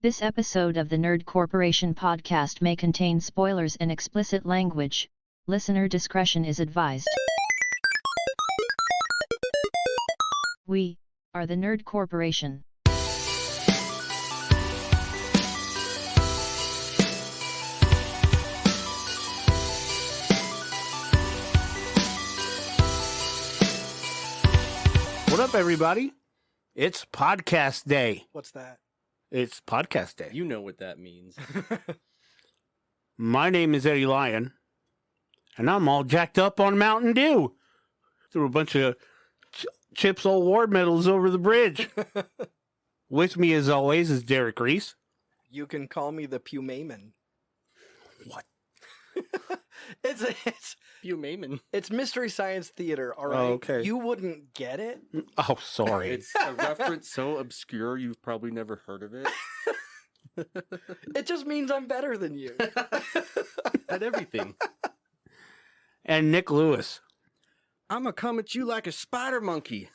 This episode of the Nerd Corporation podcast may contain spoilers and explicit language. Listener discretion is advised. We are the Nerd Corporation. What up, everybody? It's podcast day. What's that? It's podcast day. You know what that means. My name is Eddie Lyon, and I'm all jacked up on Mountain Dew. Threw a bunch of Chips Old War medals over the bridge. With me, as always, is Derek Reese. You can call me the Pumaman. What? It's You Mayman. it's Mystery Science Theater, all right? Oh, okay. You wouldn't get it? Oh, sorry. It's a reference so obscure you've probably never heard of it. It just means I'm better than you. At everything. And Nick Lewis. I'ma come at you like a spider monkey.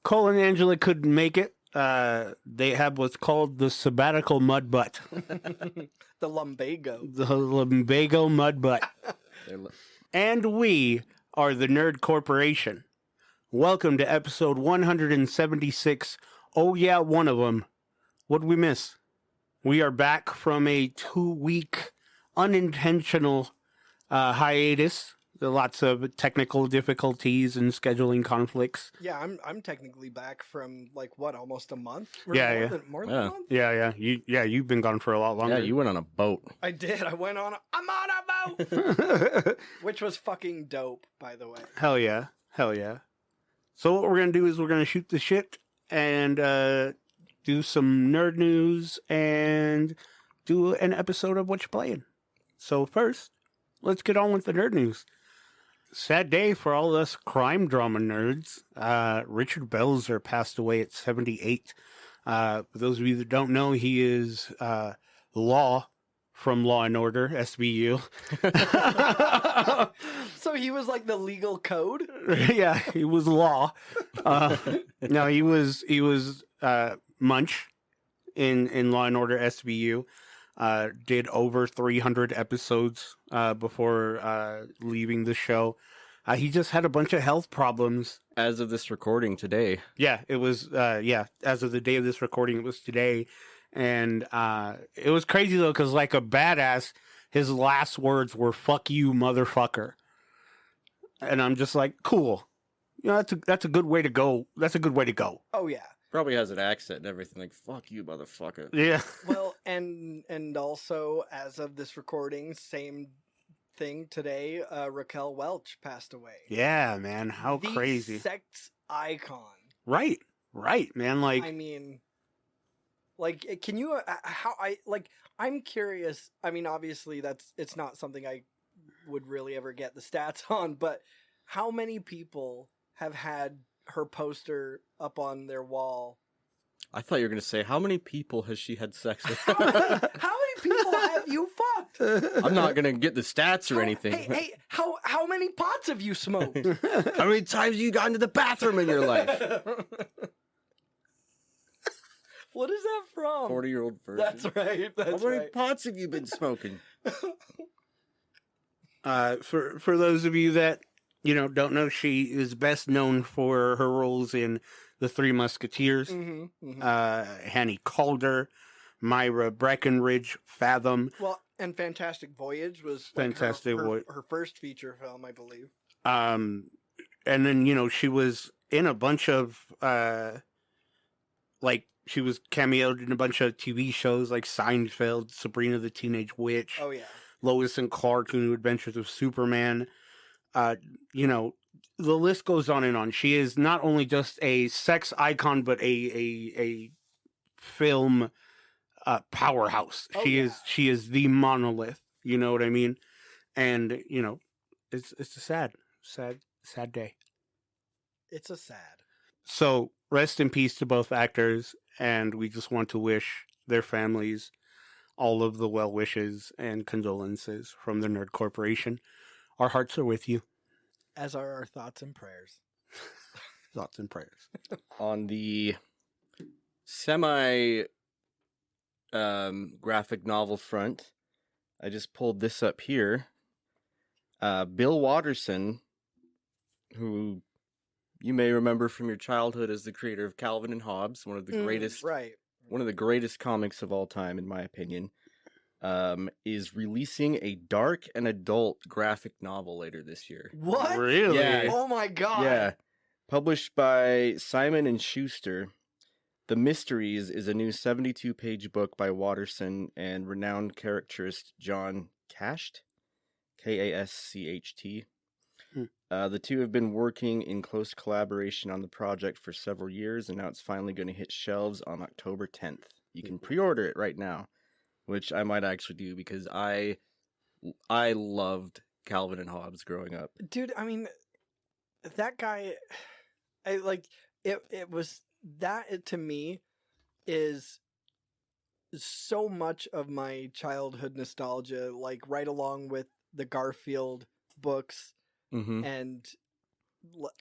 Cole and Angela couldn't make it. They have what's called the sabbatical mud butt. The lumbago. The lumbago mud butt. And we are the Nerd Corporation. Welcome to episode 176. Oh yeah, one of them. What'd we miss? We are back from a 2-week unintentional hiatus. There are lots of technical difficulties and scheduling conflicts. Yeah, I'm technically back from almost a month. Yeah. More than Yeah. a month. Yeah. You've been gone for a lot longer. Yeah, you went on a boat. I did. I'm on a boat, which was fucking dope, by the way. Hell yeah. So what we're gonna do is we're gonna shoot the shit and do some nerd news and do an episode of Whatcha Playin. So first, let's get on with the nerd news. Sad day for all us crime drama nerds. Richard Belzer passed away at 78. For those of you that don't know, he is Law from Law and Order, SVU. So he was like the legal code? Yeah, he was Law. No, he was Munch in Law and Order SVU. Did over 300 episodes before leaving the show. He just had a bunch of health problems. As of this recording today. Yeah, it was, as of the day of this recording, it was today. And it was crazy, though, because like a badass, his last words were, "Fuck you, motherfucker." And I'm just like, cool. You know, that's a good way to go. That's a good way to go. Oh, yeah. Probably has an accent and everything. Like, fuck you, motherfucker. Yeah. Well, and also, as of this recording, same thing today, Raquel Welch passed away. Yeah, man. How The crazy. sex icon. Right, man. Like, I mean, like, can you, I'm curious. I mean, obviously, it's not something I would really ever get the stats on, but how many people have had her poster up on their wall? I thought you were going to say, how many people has she had sex with? How many people have you fucked? I'm not going to get the stats or anything. Hey, how many pots have you smoked? How many times have you gone to the bathroom in your life? What is that from? 40-year-old virgin. That's right. That's How many right. pots have you been smoking? for those of you that don't know, she is best known for her roles in The Three Musketeers, Hanny Calder, Myra Breckenridge, Fathom. Well, and Fantastic Voyage was Fantastic Voyage. her first feature film, I believe. And then she was in a bunch of she was cameoed in a bunch of TV shows like Seinfeld, Sabrina the Teenage Witch, Oh yeah. Lois and Clark, The New Adventures of Superman. The list goes on and on. She is not only just a sex icon, but a film powerhouse. Oh, She is the monolith. You know what I mean? And it's a sad day. It's a sad. So rest in peace to both actors, and we just want to wish their families all of the well wishes and condolences from the Nerd Corporation. Our hearts are with you. As are our thoughts and prayers. Thoughts and prayers. On the semi graphic novel front, I just pulled this up here. Bill Watterson, who you may remember from your childhood as the creator of Calvin and Hobbes, one of the greatest comics of all time, in my opinion, is releasing a dark and adult graphic novel later this year. What? Really? Yeah. Oh my god. Yeah. Published by Simon and Schuster. The Mysteries is a new 72-page book by Watterson and renowned caricaturist John Kascht, Kascht. The two have been working in close collaboration on the project for several years, and now it's finally going to hit shelves on October 10th. You can pre-order it right now, which I might actually do because I loved Calvin and Hobbes growing up. Dude, I mean, that guy, it was, that to me is so much of my childhood nostalgia, like right along with the Garfield books. Mm-hmm. And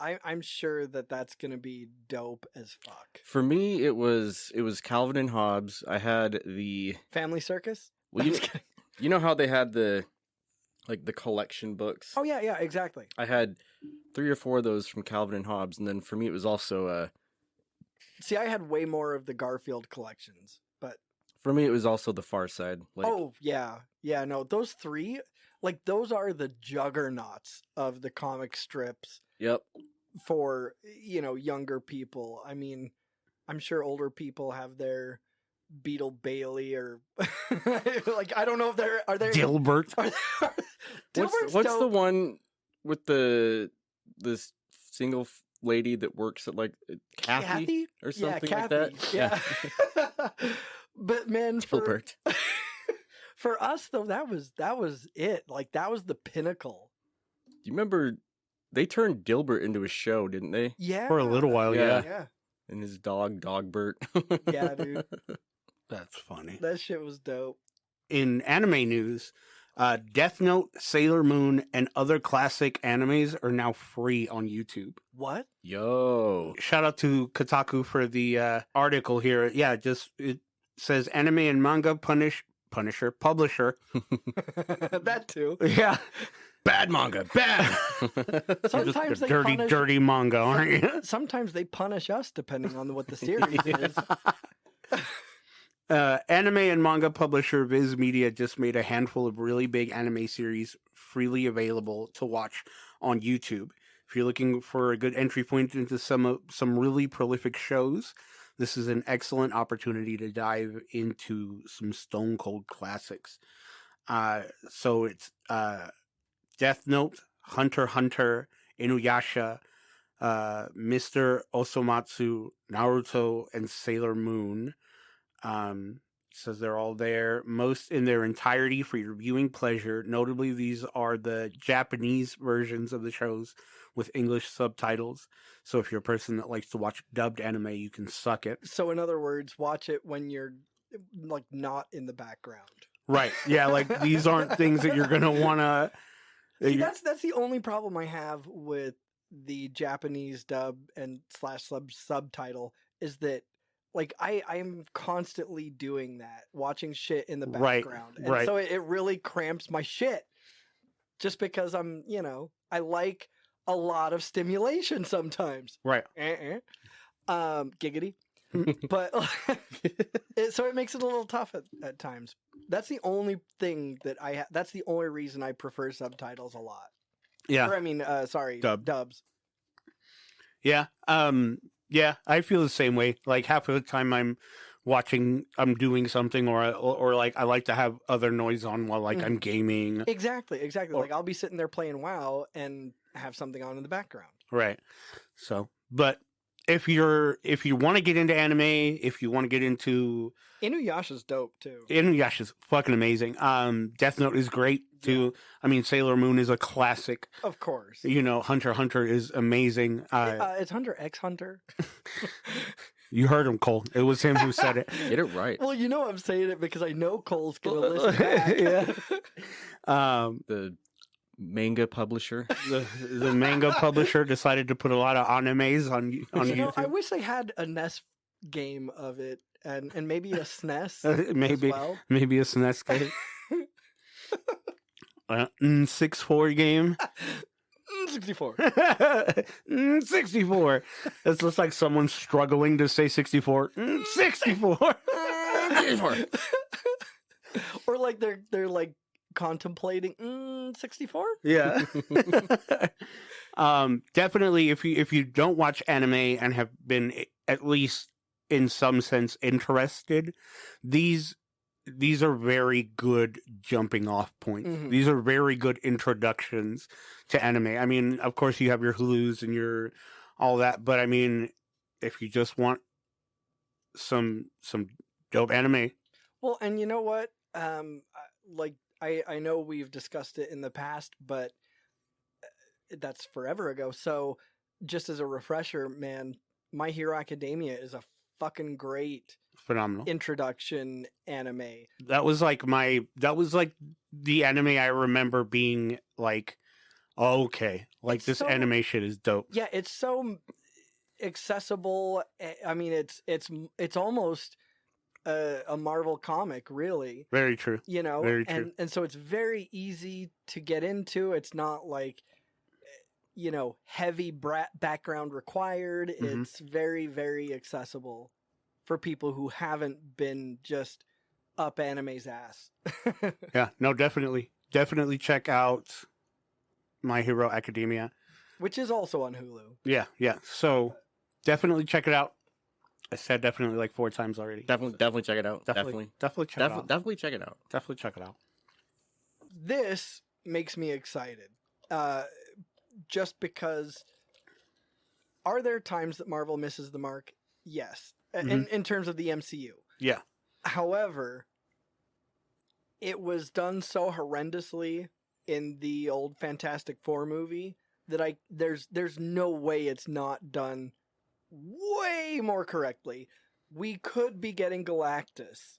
I'm sure that that's going to be dope as fuck. For me, it was Calvin and Hobbes. I had the Family Circus? Well, you know how they had the collection books? Oh, yeah, exactly. I had 3 or 4 of those from Calvin and Hobbes, and then for me it was also See, I had way more of the Garfield collections, but for me it was also the Far Side. oh, yeah. Yeah, no, those 3, like, those are the juggernauts of the comic strips. Yep. For, younger people. I mean, I'm sure older people have their Beetle Bailey or like, I don't know if are they Dilbert. What's the one with the single lady that works at like Kathy or something like that? Yeah. But man, Dilbert. For us though, that was it. Like, that was the pinnacle. Do you remember they turned Dilbert into a show, didn't they? Yeah. For a little while, yeah. And his dog, Dogbert. Yeah, dude. That's funny. That shit was dope. In anime news, Death Note, Sailor Moon, and other classic animes are now free on YouTube. What? Yo. Shout out to Kotaku for the article here. Yeah, it says anime and manga publisher. That too. Yeah. Bad manga. Bad. Sometimes they dirty, punish, dirty manga, aren't you? Sometimes they punish us depending on what the series is. Anime and manga publisher Viz Media just made a handful of really big anime series freely available to watch on YouTube. If you're looking for a good entry point into some really prolific shows, this is an excellent opportunity to dive into some stone cold classics. So it's Death Note, Hunter x Hunter, Inuyasha, Mr. Osomatsu, Naruto, and Sailor Moon. Says they're all there, most in their entirety for your viewing pleasure. Notably, these are the Japanese versions of the shows with English subtitles. So if you're a person that likes to watch dubbed anime, you can suck it. So in other words, watch it when you're like not in the background. Right. Yeah, like these aren't things that you're going to want to... See, that's the only problem I have with the Japanese dub and / subtitle is that, like, I'm constantly doing that, watching shit in the background. And right. so it really cramps my shit just because I like a lot of stimulation sometimes. Right. Giggity. But so it makes it a little tough at times. That's the only thing that that's the only reason I prefer subtitles a lot. Yeah. Or I mean, dubs. Yeah. Yeah, I feel the same way. Like half of the time I'm doing something or like I like to have other noise on while I'm gaming. Exactly. Like I'll be sitting there playing WoW and have something on in the background. Right. So, but if you want to get into anime, if you want to get into Inuyasha's dope too. Inuyasha's fucking amazing. Death Note is great too. Yeah. I mean, Sailor Moon is a classic. Of course. Hunter x Hunter is amazing. It's Hunter x Hunter. You heard him, Cole. It was him who said it. Get it right. Well, I'm saying it because I know Cole's gonna listen back. Yeah. The manga publisher. The manga publisher decided to put a lot of animes on YouTube. I wish they had a NES game of it and maybe a SNES maybe as well. maybe a SNES game. 64 game. 64. 64. It's just like someone struggling to say 64. 64. Or like they're like contemplating 64. Yeah. Definitely if you don't watch anime and have been at least in some sense interested, these are very good jumping off points. Mhm. These are very good introductions to anime. I mean, of course you have your Hulus and your all that, but I mean, if you just want some dope anime, Well, and you know what? Like I know we've discussed it in the past, but that's forever ago. So just as a refresher, man, My Hero Academia is a fucking great phenomenal. introduction anime. That was like the anime I remember being like, oh, okay, like It's this so- anime shit is dope. Yeah, it's so accessible. I mean, it's almost a Marvel comic, really. Very true. You know, Very true. and so it's very easy to get into. It's not like heavy background required. Mhm. It's very, very accessible for people who haven't been just up anime's ass. Yeah, no, definitely check out My Hero Academia. Which is also on Hulu. Yeah. So definitely check it out. I said definitely like 4 times already. Definitely check it out. Definitely check it out. Definitely check it out. Definitely check it out. This makes me excited. Just because, are there times that Marvel misses the mark? Yes. In terms of the MCU. Yeah. However, it was done so horrendously in the old Fantastic Four movie that there's no way it's not done way more correctly. We could be getting Galactus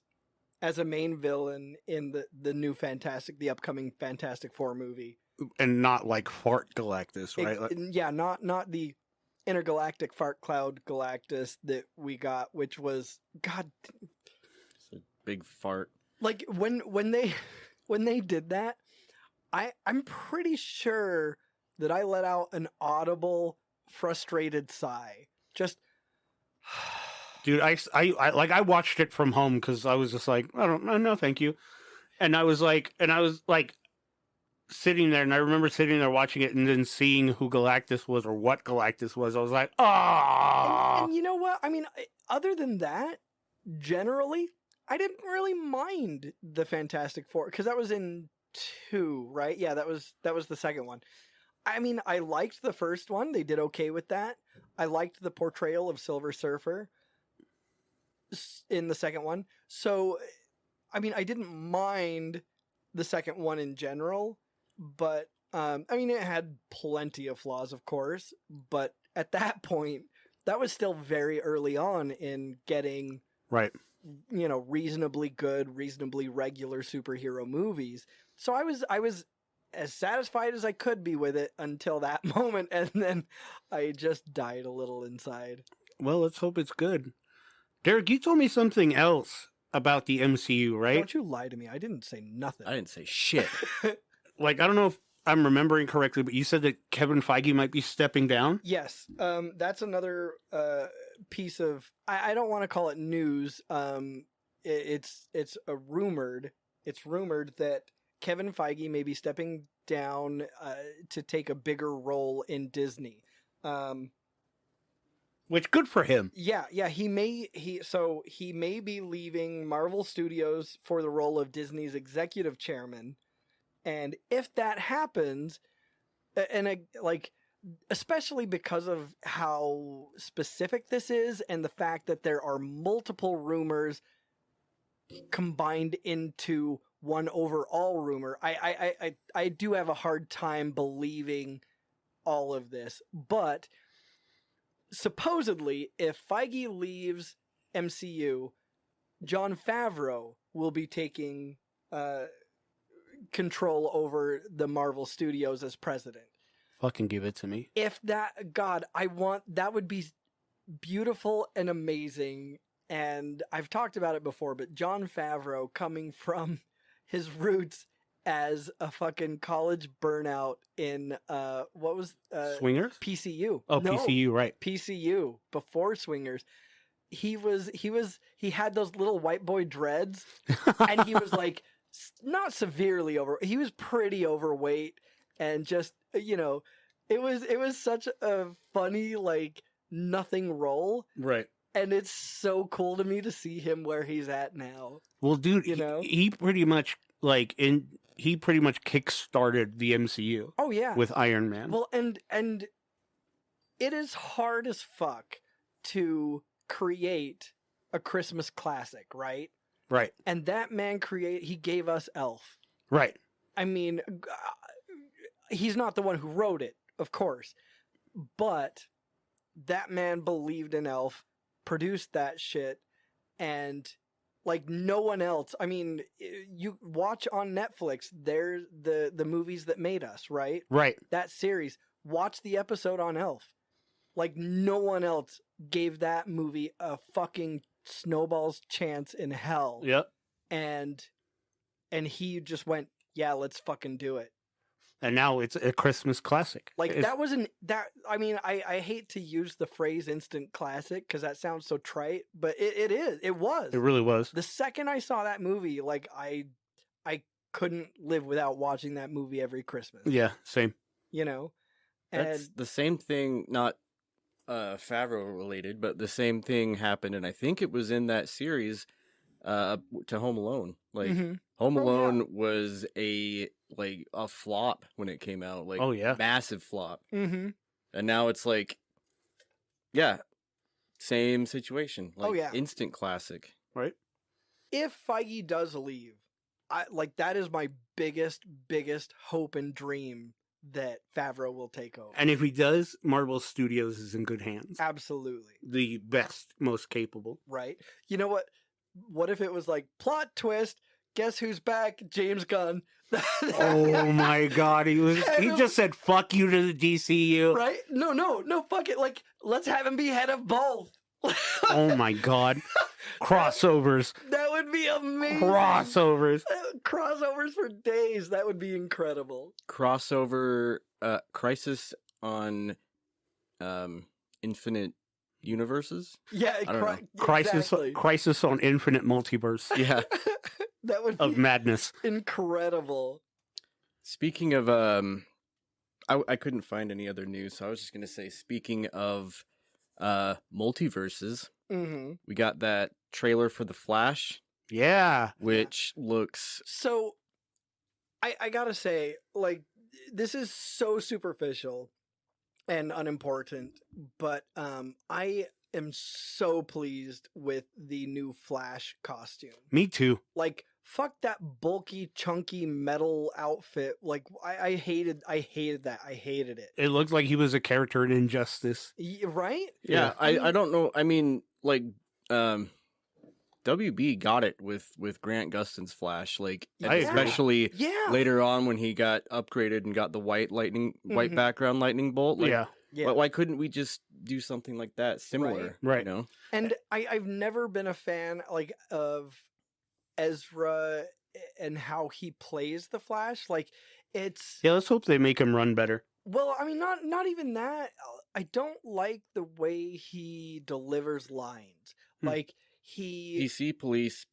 as a main villain in the upcoming Fantastic Four movie. And not like Fart Galactus, right? Yeah, not the intergalactic fart cloud Galactus that we got, which was God. It's a big fart. Like when they did that, I'm pretty sure that I let out an audible, frustrated sigh. Just, Dude, I watched it from home because I was just like, I don't know, no, thank you. And I was like sitting there, and I remember sitting there watching it and then seeing who Galactus was or what Galactus was. I was like, ah. and you know what? I mean, other than that, generally, I didn't really mind the Fantastic Four because that was in 2, right? Yeah, that was the second one. I mean, I liked the first one. They did okay with that. I liked the portrayal of Silver Surfer in the second one. So, I mean, I didn't mind the second one in general, but I mean, it had plenty of flaws, of course, but at that point, that was still very early on in getting Right. Reasonably good, reasonably regular superhero movies. So I was as satisfied as I could be with it until that moment, and then I just died a little inside. Well, let's hope it's good. Derek, you told me something else about the MCU, right? Don't you lie to me. I didn't say nothing. I didn't say shit. Like, I don't know if I'm remembering correctly, but you said that Kevin Feige might be stepping down? Yes, that's another piece of I don't want to call it news. It's rumored that Kevin Feige may be stepping down to take a bigger role in Disney. Which, good for him. Yeah, he may be leaving Marvel Studios for the role of Disney's executive chairman. And if that happens, especially because of how specific this is and the fact that there are multiple rumors combined into one overall rumor, I do have a hard time believing all of this. But supposedly, if Feige leaves MCU, Jon Favreau will be taking control over the Marvel Studios as president. Fucking give it to me. If that, God, that would be beautiful and amazing And I've talked about it before, but Jon Favreau coming from his roots as a fucking college burnout in what was Swingers? PCU. Oh, No, PCU, right. PCU before Swingers. He had those little white boy dreads, and he was like not severely he was pretty overweight, and just it was such a funny like nothing role. Right. And it's so cool to me to see him where he's at now. Well, dude, You know? he pretty much he pretty much kick-started the MCU. Oh yeah. With Iron Man. Well, and it is hard as fuck to create a Christmas classic, right? Right. And that man he gave us Elf. Right. I mean, he's not the one who wrote it, of course, but that man believed in Elf, produced that shit, and like no one else. I mean, you watch on Netflix, there's the movies that made us, right? Right. That series. Watch the episode on Elf. Like no one else gave that movie a fucking snowball's chance in hell. Yep. And he just went, yeah, let's fucking do it. And now it's a Christmas classic. Like I mean, I hate to use the phrase instant classic because that sounds so trite, but it was. It really was. The second I saw that movie, like I couldn't live without watching that movie every Christmas. Yeah, same. That's the same thing, not Favreau related, but the same thing happened, and I think it was in that series to Home Alone. Like Home Alone was a flop when it came out. Like, oh yeah, massive flop. Mm-hmm. And now it's like, yeah, same situation. Like, oh yeah, instant classic. Right. If Feige does leave, that is my biggest hope and dream that Favreau will take over. And if he does, Marvel Studios is in good hands. Absolutely. The best, most capable. Right. You know what? What if it was like, plot twist, guess who's back? James Gunn. Oh my god, he just said fuck you to the DCU. Right? No, fuck it. Like, let's have him be head of both. Oh my god. Crossovers. That would be amazing. Crossovers. Crossovers for days. That would be incredible. Crossover Crisis on Infinite Universes? Yeah, I don't know. Crisis on Infinite Multiverse. Yeah. That would of be madness. Incredible. Speaking of I couldn't find any other news, so I was just gonna say, speaking of multiverses, we got that trailer for The Flash. Yeah. Which looks... So, I gotta say, like, this is so superficial and unimportant, but I am so pleased with the new Flash costume. Me too. Like, fuck that bulky, chunky metal outfit. Like, I hated that. I hated it. It looked like he was a character in Injustice. Right? Yeah, I don't know. I mean, like, WB got it with Grant Gustin's Flash, like, especially later on when he got upgraded and got the white background lightning bolt. Like, but why couldn't we just do something like that, similar? Right. You know? And I've never been a fan like of Ezra and how he plays the Flash. Like, it's let's hope they make him run better. Well, I mean, not even that. I don't like the way he delivers lines. Like, PC police.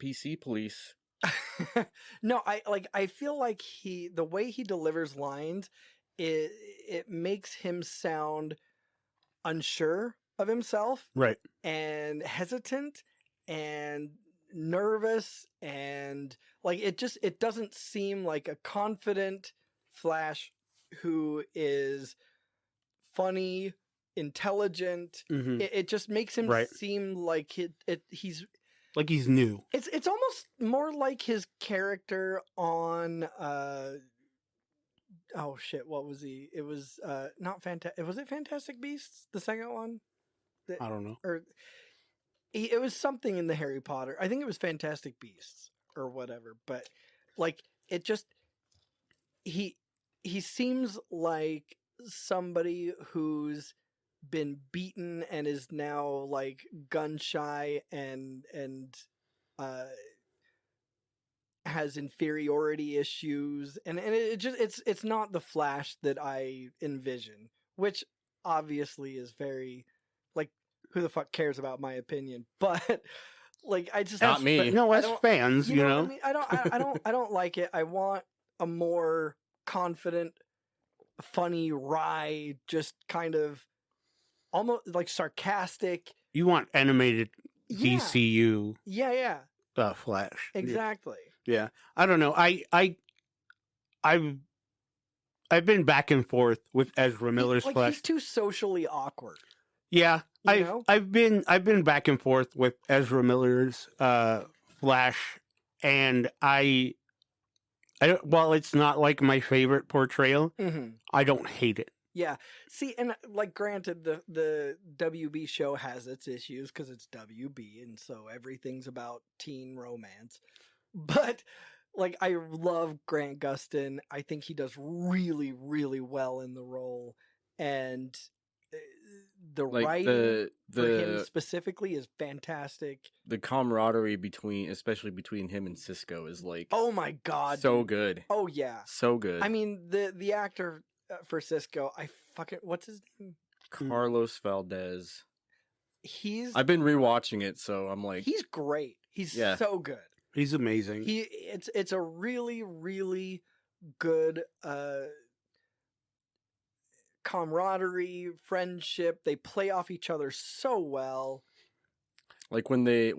No, I feel like the way he delivers lines, it makes him sound unsure of himself. Right. And hesitant and nervous, and like it doesn't seem like a confident Flash who is funny, intelligent. It just makes him seem like he's like he's new. It's almost more like his character on oh shit, what was he? It was not fantastic. Was it Fantastic Beasts, the second one? I don't know. Or it was something in the Harry Potter. I think it was Fantastic Beasts or whatever. But like, it just he seems like somebody who's been beaten and is now like gun shy and has inferiority issues, and it just it's not the Flash that I envision, which obviously is very like, who the fuck cares about my opinion? But like, I just Not me. No, I as don't- fans, you what know. I mean? I don't like it. I want a more confident, funny, wry, just kind of almost like sarcastic. You want animated Yeah. DCU Yeah, Flash. exactly. Yeah. I don't know. I've been back and forth with Ezra Miller's Like, Flash. he's too socially awkward. Yeah, You know? I've been back and forth with Ezra Miller's Flash, and I while it's not like my favorite portrayal, Mm-hmm. I don't hate it. Yeah. See, and like, granted, the WB show has its issues because it's WB, and so everything's about teen romance. But like, I love Grant Gustin. I think he does really, really well in the role, and the Like writing for him the specifically is fantastic. the camaraderie especially between him and Cisco is like Oh my god! so dude. good. Oh yeah. So good. I mean, the actor for Cisco, what's his name? Carlos Valdez. He's I've been rewatching it, so I'm like, he's great. He's Yeah. so good. He's amazing. It's a really, really good camaraderie, friendship. They play off each other so well. like when they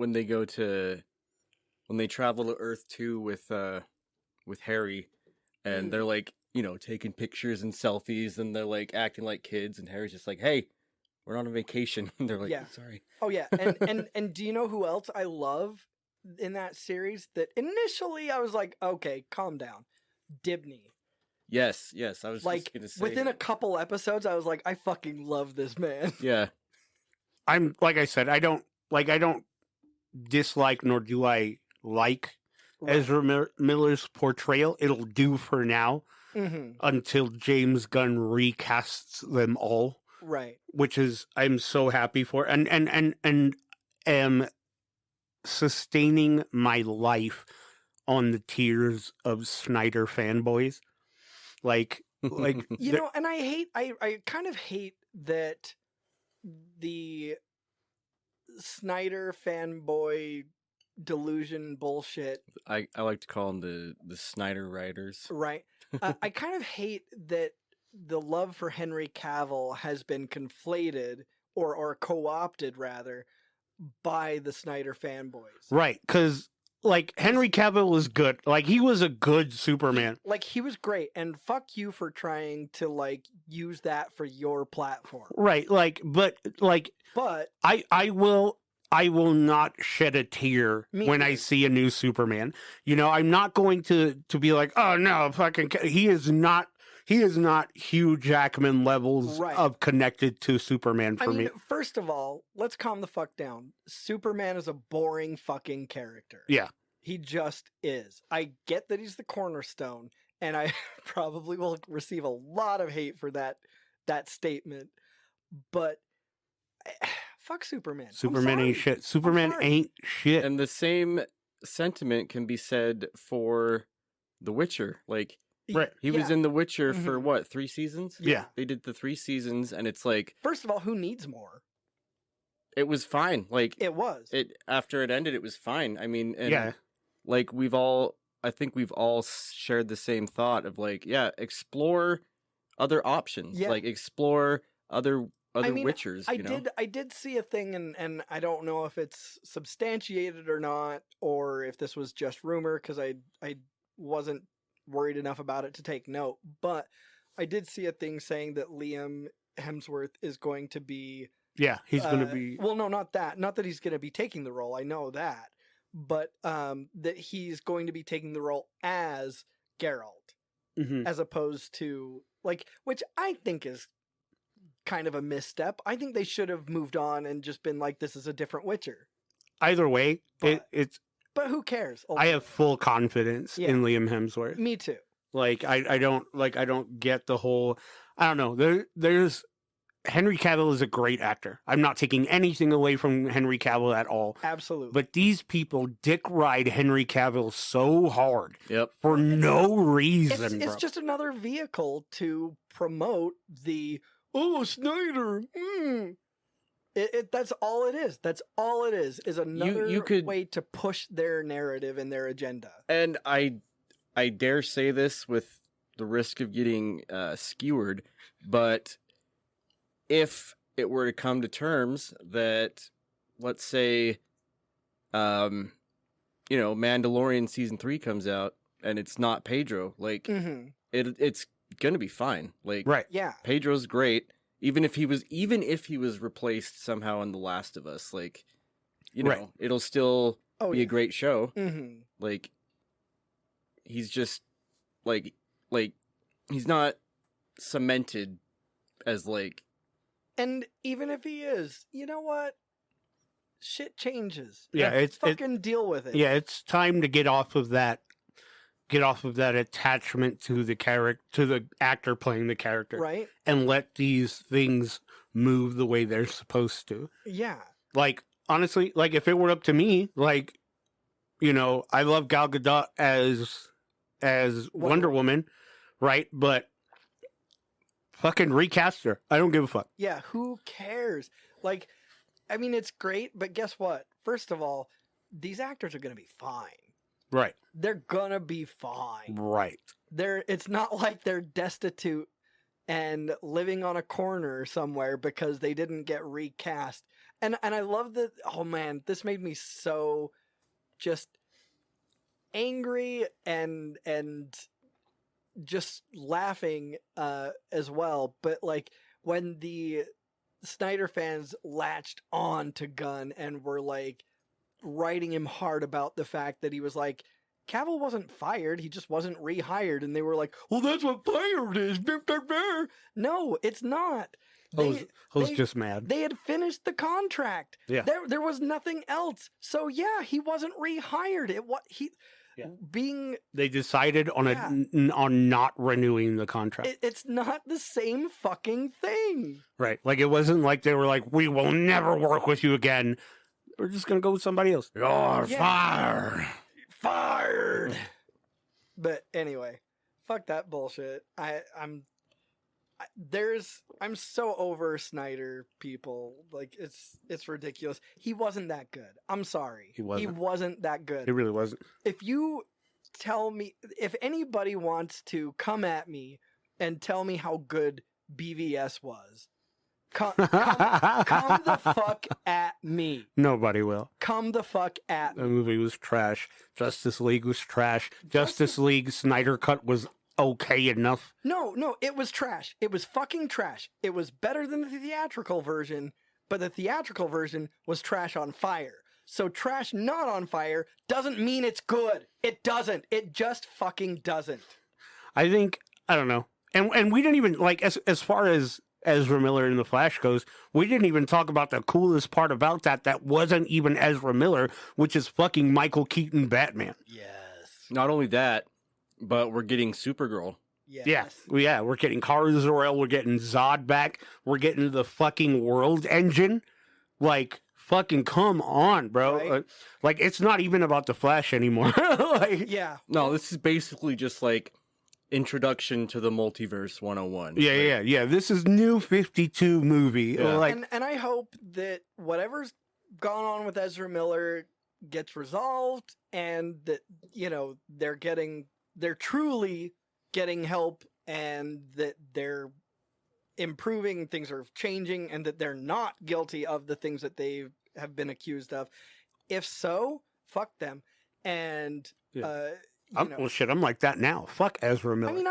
travel to Earth 2 with Harry, and they're like, taking pictures and selfies, and they're like acting like kids, and Harry's just like, "Hey, we're on a vacation." And they're like, Yeah. "Sorry." Oh yeah, and do you know who else I love in that series? That initially I was like, okay, calm down, Dibney. Yes, I was Like, just gonna say within a that. couple episodes, I was like, I fucking love this man. Yeah, I'm like I said, I don't dislike nor do I like Ezra Miller's portrayal. It'll do for now Mm-hmm. until James Gunn recasts them all, Right. which is I'm so happy for, and am sustaining my life on the tears of Snyder fanboys. Like You know, and I kind of hate that the Snyder fanboy delusion bullshit. I like to call them the Snyder writers. Right. I kind of hate that the love for Henry Cavill has been conflated or co-opted rather by the Snyder fanboys. right, because like Henry Cavill was good. Like he was a good Superman. Like, he was great, and fuck you for trying to like use that for your platform. Right, but I will not shed a tear Me when I neither. see a new Superman. I'm not going to be like, oh no, fucking. He is not Hugh Jackman levels Right. of connected to Superman for me. First of all, let's calm the fuck down. Superman is a boring fucking character. Yeah. He just is. I get that he's the cornerstone, and I probably will receive a lot of hate for that statement, but fuck Superman. I'm Superman ain't sorry. shit. Superman sorry. ain't shit. And the same sentiment can be said for The Witcher. Like, Right. he was Yeah. in The Witcher Mhm. for what, 3 seasons? Yeah. They did the 3 seasons, and it's like, First of all, who needs more? it was fine. Like, It was. after it ended, it was fine. I mean, and Yeah. like I think we've all shared the same thought of like, yeah, explore other options. Yeah. Like, explore other I mean, Witchers. I did see a thing, and I don't know if it's substantiated or not, or if this was just rumor, because I wasn't worried enough about it to take note. But I did see a thing saying that Liam Hemsworth is going to be. Yeah. He's going to be. Well, no, not that. Not that he's going to be taking the role. I know that, but that he's going to be taking the role as Geralt, Mhm. as opposed to which I think is kind of a misstep. I think they should have moved on and just been like, this is a different Witcher. Either way, But- it's. But who cares? I have full confidence Yeah. in Liam Hemsworth. Me too. Like I don't get the whole. I don't know. There's Henry Cavill is a great actor. I'm not taking anything away from Henry Cavill at all. Absolutely. But these people dick ride Henry Cavill so hard Yep. for no reason. It's just another vehicle to promote the Snyder. That's all it is. That's all it is another way to push their narrative and their agenda. And I dare say this with the risk of getting skewered, but if it were to come to terms that, let's say, Mandalorian season 3 comes out and it's not Pedro, like it's gonna be fine. Like, right? Yeah, Pedro's great. Even if he was replaced somehow in The Last of Us, like, it'll still be a great show. Mm-hmm. Like, he's just like he's not cemented as like. And even if he is, you know what? Shit changes. Yeah, fucking deal with it. Yeah, it's time to get off of that attachment to the character, to the actor playing the character, Right. And let these things move the way they're supposed to. Yeah. Like, honestly, like if it were up to me, like, I love Gal Gadot as Wonder Woman, right? But fucking recast her. I don't give a fuck. Yeah, who cares? Like, I mean, it's great, but guess what? First of all, these actors are going to be fine. Right. They're going to be fine. Right. It's not like they're destitute and living on a corner somewhere because they didn't get recast. And I love that. Oh man, this made me so just angry and just laughing as well. But like when the Snyder fans latched on to Gunn and were like writing him hard about the fact that he was like, Cavill wasn't fired, he just wasn't rehired, and they were like, well, that's what fired is. No, it's not. I was just mad. They had finished the contract. Yeah. There was nothing else. So yeah, he wasn't rehired. They decided on on not renewing the contract. It's not the same fucking thing. Right. Like, it wasn't like they were like, we will never work with you again. We're just going to go with somebody else. You're fired. But anyway, fuck that bullshit. I'm so over Snyder, people. Like, it's ridiculous. He wasn't that good. I'm sorry. He wasn't that good. He really wasn't. If you tell me, if anybody wants to come at me and tell me how good BVS was, come the fuck at me. Nobody will. Come the fuck at me. The movie was trash. Justice League was trash. Justice League Snyder Cut was okay enough. No, it was trash. It was fucking trash. It was better than the theatrical version, but the theatrical version was trash on fire. So trash not on fire doesn't mean it's good. It doesn't. It just fucking doesn't. I don't know. And we didn't even, like, as far as Ezra Miller in The Flash goes, we didn't even talk about the coolest part about that wasn't even Ezra Miller, which is fucking Michael Keaton Batman. Yes. Not only that, but we're getting Supergirl. Yes. Yeah, we're getting Kara Zor-El, we're getting Zod back, we're getting the fucking World Engine. Like, fucking come on, bro. Right? Like, it's not even about the Flash anymore. Like, Yeah. No, this is basically just like introduction to the multiverse 101. Yeah. This is New 52 movie. Yeah. Like, And I hope that whatever's gone on with Ezra Miller gets resolved and that, they're truly getting help and that they're improving, things are changing, and that they're not guilty of the things that they have been accused of. If so, fuck them. And, well, shit, I'm like that now. Fuck Ezra Miller. I mean,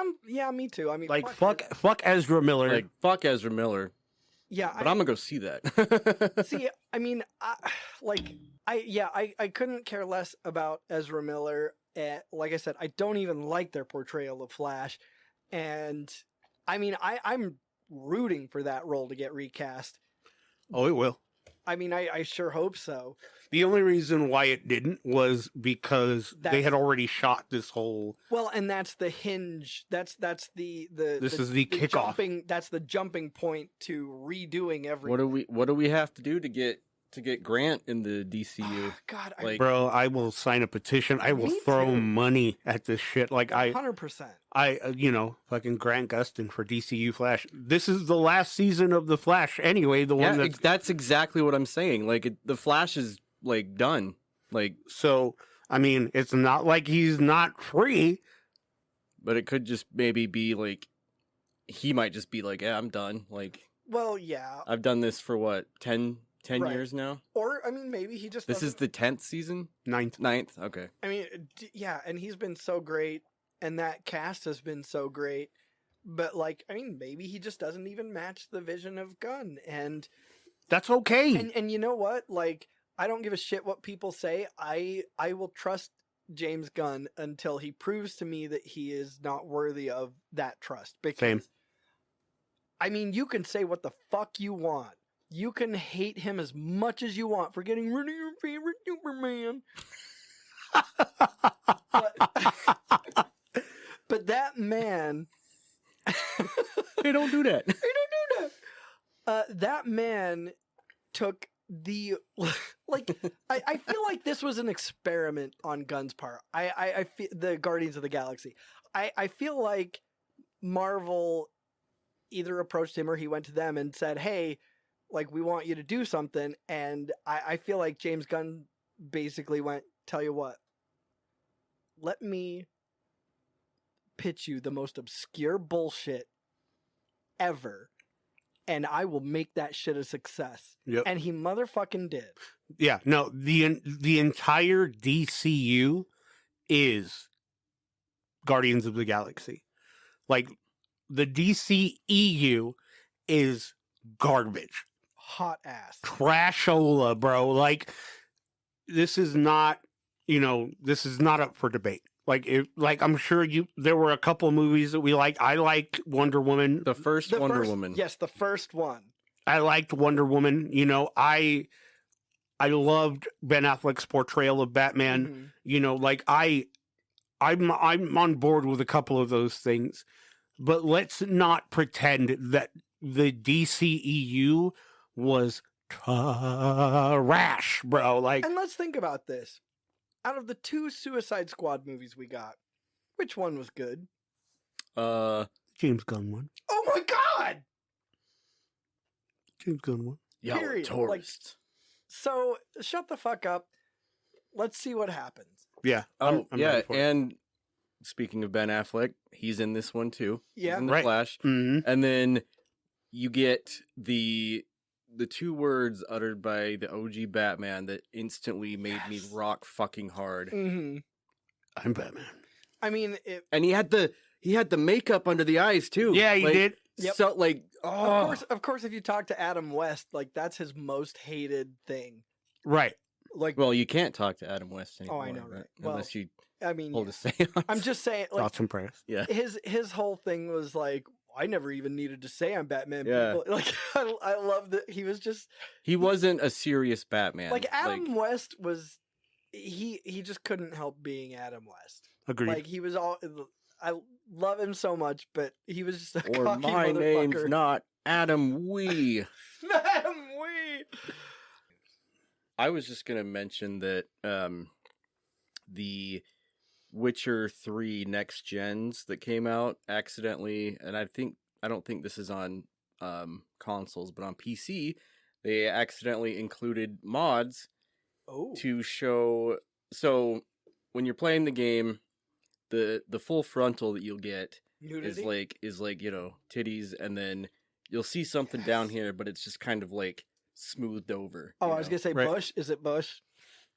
me too. I mean, like, fuck Ezra Miller. Like, fuck Ezra Miller. Yeah. But I'm gonna go see that. See, I mean, I couldn't care less about Ezra Miller. Like I said, I don't even like their portrayal of Flash. And, I mean, I'm rooting for that role to get recast. Oh, it will. I mean, I sure hope so. The only reason why it didn't was because they had already shot this whole. Well, and that's the hinge. That's the This is the kickoff. That's the jumping point to redoing everything. What do we have to do to get Grant in the DCU? God, Bro, I will sign a petition. I will throw money at this shit. Like 100%. Fucking Grant Gustin for DCU Flash. This is the last season of the Flash anyway. The one that's exactly what I'm saying. Like the Flash is like done. Like so. I mean, it's not like he's not free, but it could just maybe be like he might just be like, yeah, I'm done. Like, well, yeah, I've done this for what 10 years now. Or I mean, maybe he just this is the 10th season, 9th. Okay. I mean, yeah, and he's been so great, and that cast has been so great. But like, I mean, maybe he just doesn't even match the vision of Gunn, and that's okay. And you know what? Like, I don't give a shit what people say. I will trust James Gunn until he proves to me that he is not worthy of that trust. Because, Same. I mean, you can say what the fuck you want. You can hate him as much as you want for getting rid of your favorite Superman. but that man... Hey, don't do that. Hey, don't do that. That man took the... Like, I feel like this was an experiment on Gunn's part. I feel the Guardians of the Galaxy. I feel like Marvel either approached him or he went to them and said, hey, like, we want you to do something. And I feel like James Gunn basically went, tell you what, let me pitch you the most obscure bullshit ever, and I will make that shit a success. Yep. And he motherfucking did. Yeah, no, the entire DCU is Guardians of the Galaxy. Like, the DCEU is garbage. Hot ass. Trashola, bro. Like, this is not, this is not up for debate. Like I'm sure there were a couple of movies that we liked. I liked Wonder Woman. The first Wonder Woman. Yes, the first one. I liked Wonder Woman. I loved Ben Affleck's portrayal of Batman. Mm-hmm. I'm on board with a couple of those things. But let's not pretend that the DCEU was trash, bro. Like, and let's think about this. Out of the 2 Suicide Squad movies we got, which one was good? James Gunn one. Oh my god! James Gunn one. Yeah, tourist. Like, so shut the fuck up. Let's see what happens. Yeah. I'm and speaking of Ben Affleck, he's in this one too. Yeah, he's in the Flash. Mm-hmm. And then you get the 2 words uttered by the OG Batman that instantly made me rock fucking hard. Mm-hmm. I'm Batman. I mean, and he had the makeup under the eyes too. Yeah, he did. Yep. So like, of course, if you talk to Adam West, like, that's his most hated thing. Right. Like, well, you can't talk to Adam West anymore. Oh, I know, right? Unless you hold a seance. I'm just saying, like, thoughts and prayers. Yeah. His whole thing was like, I never even needed to say I'm Batman. Yeah. People. Like, I love that he was just... He wasn't a serious Batman. Like, Adam West was... He just couldn't help being Adam West. Agreed. Like, he was all... I love him so much, but he was just a or cocky my motherfucker. name's not Adam Wee. Adam Wee! I was just going to mention that the Witcher 3 Next Gens that came out accidentally, and I don't think this is on consoles, but on PC, they accidentally included mods to show. So when you're playing the game, the full frontal that you'll get Nudity? is like titties, and then you'll see something down here, but it's just kind of like smoothed over. Oh, I was gonna say Right. Bush. Is it Bush?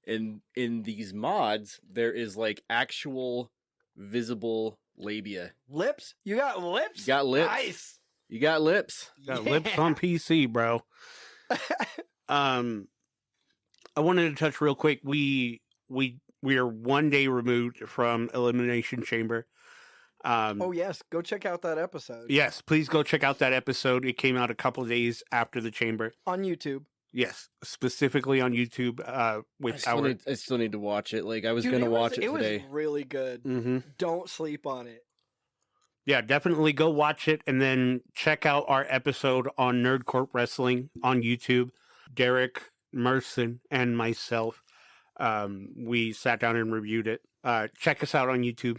In these mods, there is like actual visible labia. Lips? You got lips? You got lips. Nice. You got lips. Got lips on PC, bro. I wanted to touch real quick. We are 1 day removed from Elimination Chamber. Oh yes, go check out that episode. Yes, please go check out that episode. It came out a couple of days after the Chamber. On YouTube. Yes, specifically on YouTube. With our I still need to watch it. Like I was Dude, gonna watch it It today. was really good. Mm-hmm. Don't sleep on it. Yeah, definitely go watch it and then check out our episode on Nerd Corp Wrestling on YouTube. Derek, Merson, and myself, we sat down and reviewed it. Check us out on YouTube,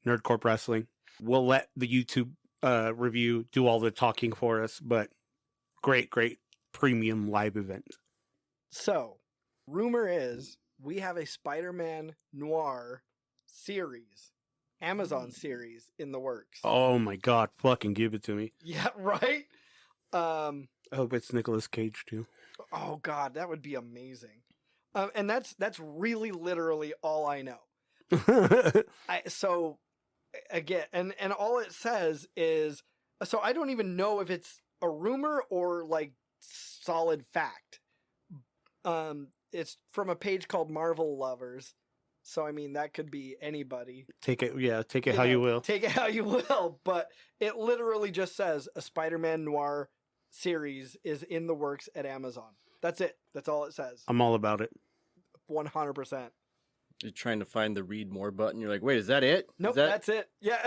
Nerd Corp Wrestling. We'll let the YouTube review do all the talking for us, but great premium live event. So, rumor is we have a Spider-Man Noir series, Amazon series in the works. Oh my god, fucking give it to me. Yeah, right? I hope it's Nicolas Cage too. Oh god, that would be amazing. And that's really literally all I know. So again, and all it says is, so I don't even know if it's a rumor or like solid fact. It's from a page called Marvel Lovers. So I mean that could be anybody. Take it how you will. Take it how you will, but it literally just says a Spider-Man Noir series is in the works at Amazon. That's it. That's all it says. I'm all about it. 100%. You're trying to find the read more button. You're like, wait, is that it? Nope, that's it. Yeah,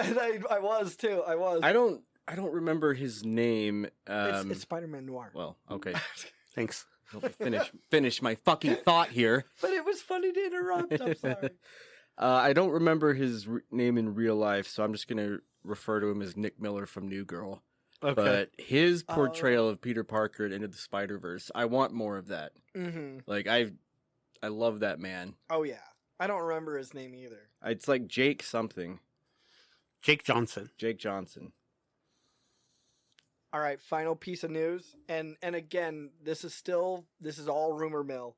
I was too. I was. I don't remember his name. It's Spider-Man Noir. Well, okay. Thanks. Let me finish my fucking thought here. But it was funny to interrupt. I'm sorry. I don't remember his name in real life, so I'm just gonna refer to him as Nick Miller from New Girl. Okay. But his portrayal of Peter Parker at Into the Spider-Verse, I want more of that. Mm-hmm. Like I love that man. Oh yeah, I don't remember his name either. It's like Jake something. Jake Johnson. Jake Johnson. All right, final piece of news, and again, this is all rumor mill,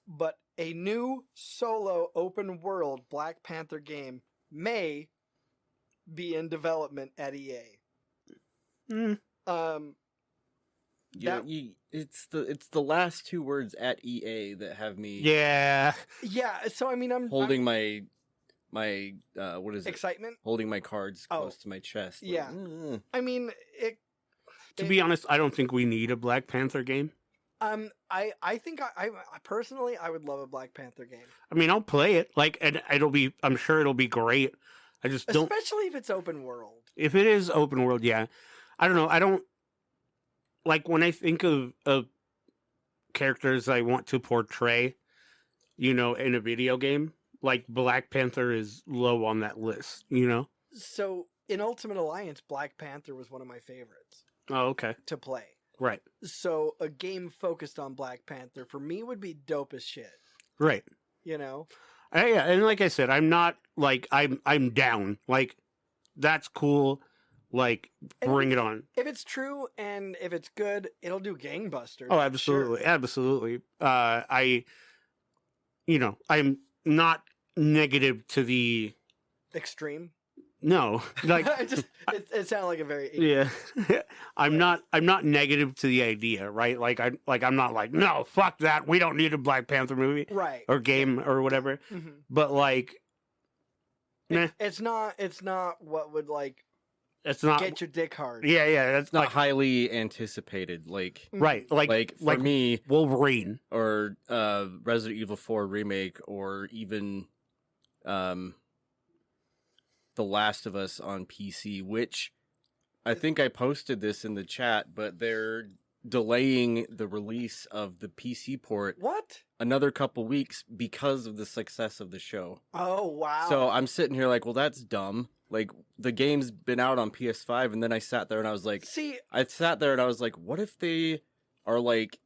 but a new solo open world Black Panther game may be in development at EA. It's the last two words at EA that have me. Yeah. So I mean, I'm holding my what is it? Excitement. Holding my cards close to my chest. Like, Yeah. I mean, To be honest, I don't think we need a Black Panther game. I think I personally I would love a Black Panther game. I mean, I'll play it. And I'm sure it'll be great. I just don't. Especially if it's open world. If it is open world, yeah. I don't know. I don't like when I think of characters I want to portray, in a video game. Like Black Panther is low on that list. So in Ultimate Alliance, Black Panther was one of my favorites. Oh, okay. To play. Right. So a game focused on Black Panther for me would be dope as shit. Right. Yeah, and like I said, I'm not like I'm down. Like that's cool. Like bring it on. If it's true and if it's good, it'll do gangbusters. Oh, absolutely, sure. Absolutely. I'm not negative to the extreme. No, like it sounded like a very yeah. I'm not negative to the idea, right? I'm not like no, fuck that. We don't need a Black Panther movie, right? Or game or whatever. Mm-hmm. But like, it's not what would like. It's not get your dick hard. Yeah. That's not highly anticipated. Like right, like for me, Wolverine or Resident Evil 4 remake, or even The Last of Us on PC, which I think I posted this in the chat, but they're delaying the release of the PC port. What? Another couple weeks because of the success of the show. Oh, wow. So I'm sitting here like, well, that's dumb. Like, the game's been out on PS5, and then I sat there and I was like, what if they are, like,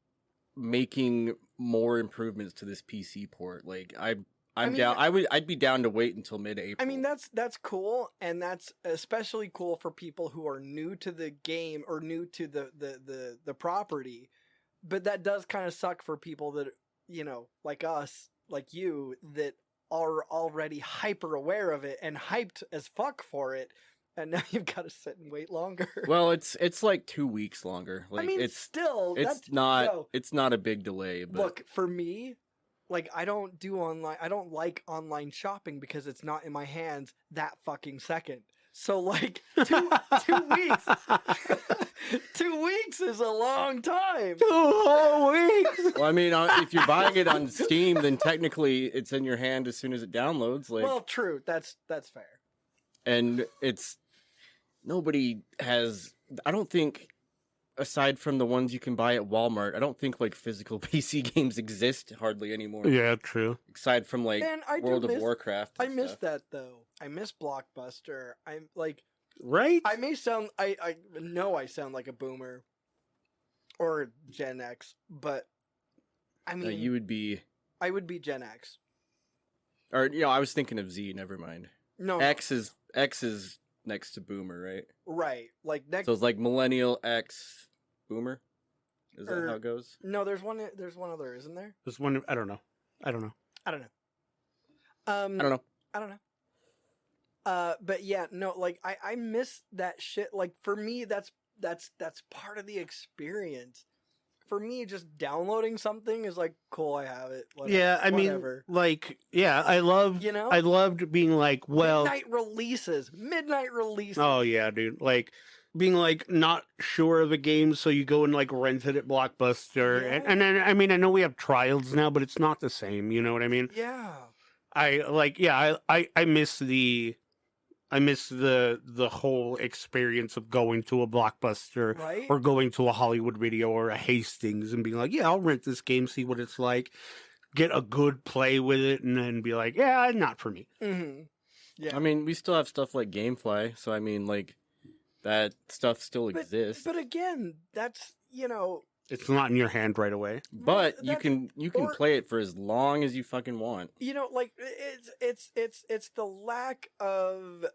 making more improvements to this PC port? Like, I'm down. I'd be down to wait until mid-April. I mean, that's cool, and that's especially cool for people who are new to the game or new to the property. But that does kind of suck for people that, like us, like you, that are already hyper aware of it and hyped as fuck for it, and now you've got to sit and wait longer. Well, it's like 2 weeks longer. Like, I mean, it's not a big delay. But look, for me, like, I don't like online shopping because it's not in my hands that fucking second. So like 2 weeks. 2 weeks is a long time. 2 whole weeks. Well, I mean, if you're buying it on Steam, then technically it's in your hand as soon as it downloads. Like, Well, true. That's fair. and nobody has. I don't think, aside from the ones you can buy at Walmart, I don't think like physical PC games exist hardly anymore. Yeah, true. Aside from like Man, I do World of miss- Warcraft. I and miss stuff. that though. I miss Blockbuster. I'm like, Right? I may sound, I know I sound like a boomer or Gen X, but I mean, You would be, I would be Gen X. or I was thinking of Z. Never mind. No, X is next to Boomer, right? right. Like next. So it's like Millennial X Boomer. Is that Or- how it goes? No, there's one other, isn't there? This one, I don't know. I don't know. I don't know. I don't know. But yeah, no, like I miss that shit. Like for me, that's part of the experience. For me, just downloading something is like, cool, I have it. Yeah, I mean, whatever. like, yeah, I loved, You know? I loved being like, well, Midnight releases. oh yeah, dude, like being like not sure of a game, so you go and like rent it at Blockbuster, Yeah. and then I mean, I know we have trials now, but it's not the same. You know what I mean? Yeah. I miss the whole experience of going to a Blockbuster Right? or going to a Hollywood Video or a Hastings and being like, yeah, I'll rent this game, see what it's like, get a good play with it, and then be like, yeah, not for me. Mm-hmm. Yeah. I mean, we still have stuff like GameFly, so I mean, like, that stuff still exists. But again, that's, It's not in your hand right away. But you that's- can or- play it for as long as you fucking want. like it's the lack of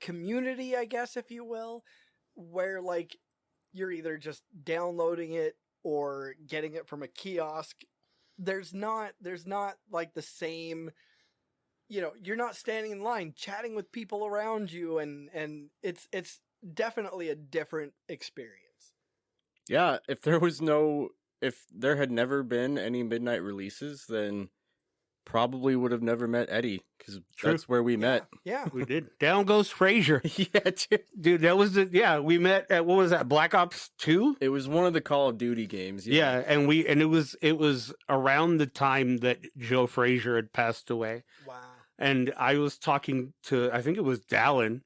community, I guess, if you will, where like you're either just downloading it or getting it from a kiosk. There's not like the same, you're not standing in line chatting with people around you, and it's definitely a different experience. Yeah, if there had never been any midnight releases, then probably would have never met Eddie, because True. that's where we met. Yeah. We did. Down goes Frazier. Yeah, Dude, that was we met at, what was that, Black Ops 2? it was one of the Call of Duty games. Yeah, and it was around the time that Joe Frazier had passed away. Wow. And I was talking to, I think it was Dallin.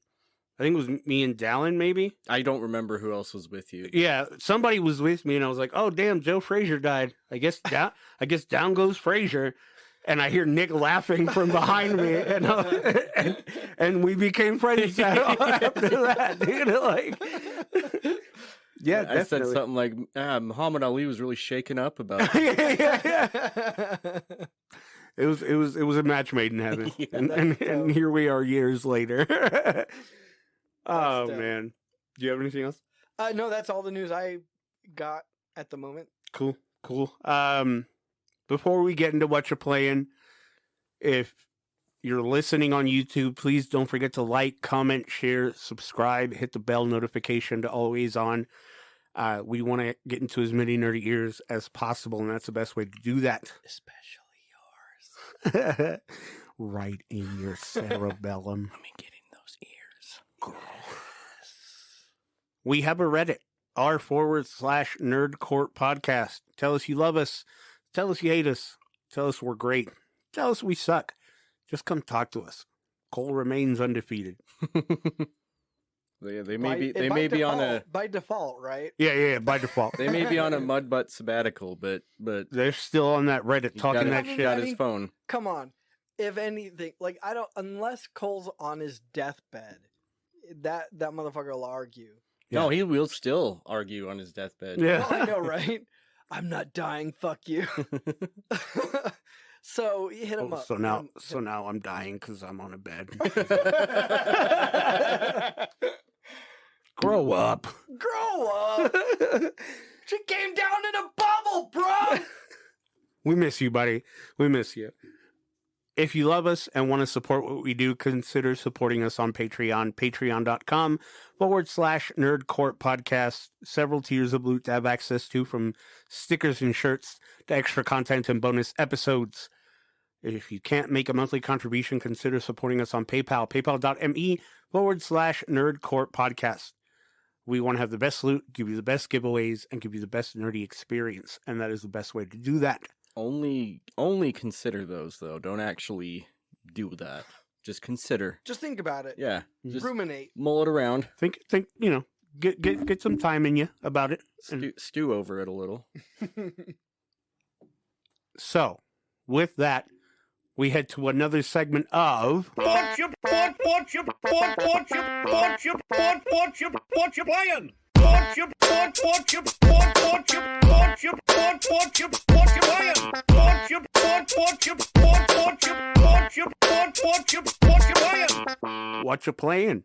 I think it was me and Dallin, maybe. I don't remember who else was with you. Yeah, somebody was with me, and I was like, "Oh, damn, Joe Frazier died. I guess down goes Frazier." And I hear Nick laughing from behind me, and we became friends after that, dude. Like, yeah, I said definitely. something like, Muhammad Ali was really shaken up about it. yeah. It was a match made in heaven, Yeah, and here we are years later. Oh dope. man, do you have anything else? No, that's all the news I got at the moment. Cool. Before we get into Whatcha Playin, if you're listening on YouTube, please don't forget to like, comment, share, subscribe, hit the bell notification to always on. We want to get into as many nerdy ears as possible, and that's the best way to do that. Especially yours. Right in your cerebellum. Let me get in those ears. We have a Reddit, r/Nerd Court Podcast. Tell us you love us. Tell us you hate us. Tell us we're great. Tell us we suck. Just come talk to us. Cole remains undefeated. They may be on a by default, right? Yeah, by default. they may be on a mud butt sabbatical, but They're still on that Reddit he's talking got that his, shit. got his phone. Come on. If anything, like unless Cole's on his deathbed, that motherfucker will argue. No, he will still argue on his deathbed. Yeah. Well, I know, right? I'm not dying. Fuck you. So you hit him up. So now I'm dying because I'm on a bed. Grow up. Grow up. She came down in a bubble, bro. We miss you, buddy. We miss you. If you love us and want to support what we do, consider supporting us on Patreon, patreon.com/Nerd Court Podcast. Several tiers of loot to have access to, from stickers and shirts to extra content and bonus episodes. If you can't make a monthly contribution, consider supporting us on PayPal, paypal.me/nerdcorppodcast. We want to have the best loot, give you the best giveaways, and give you the best nerdy experience. And that is the best way to do that. Only consider those, though. Don't actually do that. Just consider. Just think about it. Yeah. Just ruminate. mull it around. Think, get some time in you about it. Stew over it a little. So, with that, we head to another segment of Whatcha Playin? Whatcha Playin? Whatcha Playin?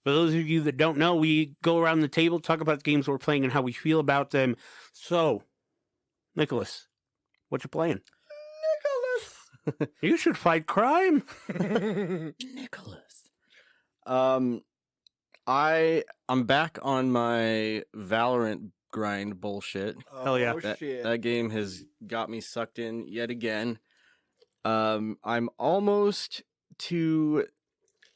For those of you that don't know, we go around the table, talk about the games we're playing and how we feel about them. So, Nicholas, what you playing? You should fight crime. Nicholas. I'm back on my Valorant grind bullshit. Hell yeah. Shit. That game has got me sucked in yet again. I'm almost to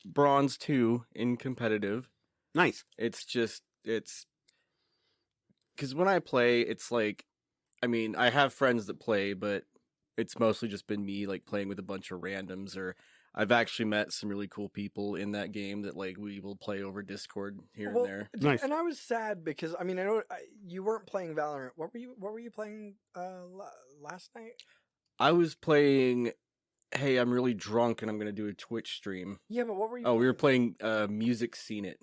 Bronze 2 in competitive. Nice. It's because when I play, it's like, I mean, I have friends that play, but it's mostly just been me like playing with a bunch of randoms, or I've actually met some really cool people in that game that like we will play over Discord here and there. Nice. And I was sad because I mean I know you weren't playing Valorant. What were you playing last night? I was playing. Hey, I'm really drunk and I'm gonna do a Twitch stream. Yeah, but what were you? Oh, we were playing Music Scene It.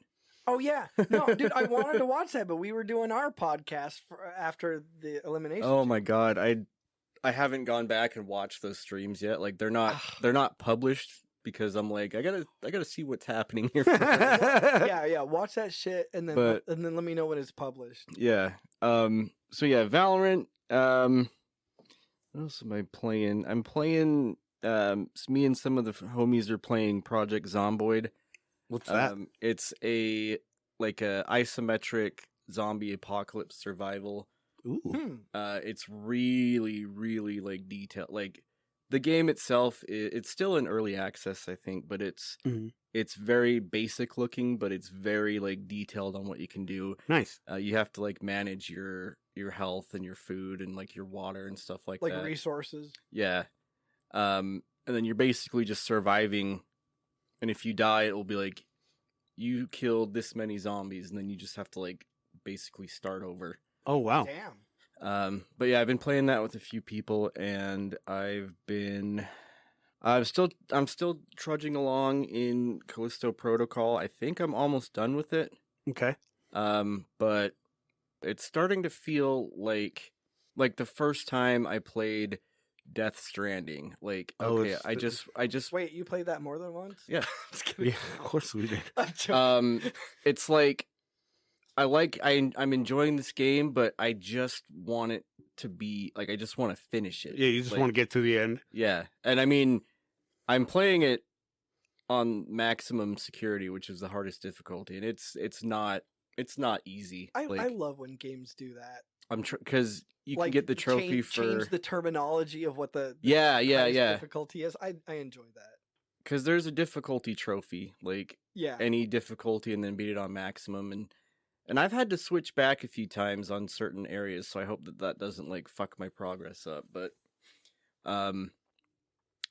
Oh yeah, no, dude, I wanted to watch that, but we were doing our podcast after the elimination. Oh my god, I haven't gone back and watched those streams yet. Like they're not published because I'm like I gotta see what's happening here. yeah, watch that shit and then let me know when it's published. Yeah. So yeah, Valorant. What else am I playing? I'm playing. Me and some of the homies are playing Project Zomboid. What's that? It's a isometric zombie apocalypse survival. Ooh. It's really, really like detailed. Like the game itself, it's still in early access, I think, but it's very basic looking, but it's very like detailed on what you can do. Nice. You have to like manage your health and your food and like your water and stuff like that. Like resources. Yeah. And then you're basically just surviving, and if you die, it will be like you killed this many zombies, and then you just have to like basically start over. Oh wow. Damn. But yeah, I've been playing that with a few people, and I'm still trudging along in Callisto Protocol. I think I'm almost done with it. Okay. But it's starting to feel like the first time I played Death Stranding. Like, okay, I just Wait, you played that more than once? yeah. Just kidding. Yeah, of course we did. I'm joking. It's like I'm enjoying this game, but I just want it to be like I just want to finish it. Yeah, you just like, want to get to the end. Yeah, and I mean, I'm playing it on maximum security, which is the hardest difficulty, and it's not easy. I love when games do that. Because you Like, can get the trophy change the terminology of what the yeah difficulty is. I enjoy that. Because there's a difficulty trophy, like Yeah. any difficulty, and then beat it on maximum, and I've had to switch back a few times on certain areas, so I hope that doesn't like fuck my progress up. But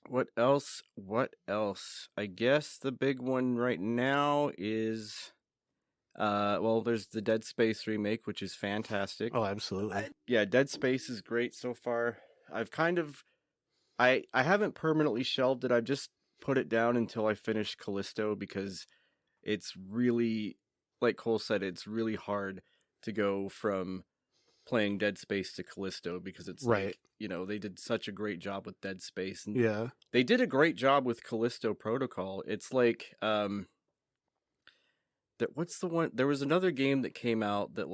what else? I guess the big one right now is there's the Dead Space remake, which is fantastic. Oh, absolutely. Yeah, Dead Space is great so far. I've kind of I haven't permanently shelved it. I've just put it down until I finish Callisto, because it's really, like Cole said, it's really hard to go from playing Dead Space to Callisto, because it's right. like, you know, they did such a great job with Dead Space, and Yeah. they did a great job with Callisto Protocol. It's like what's the one? There was another game that came out that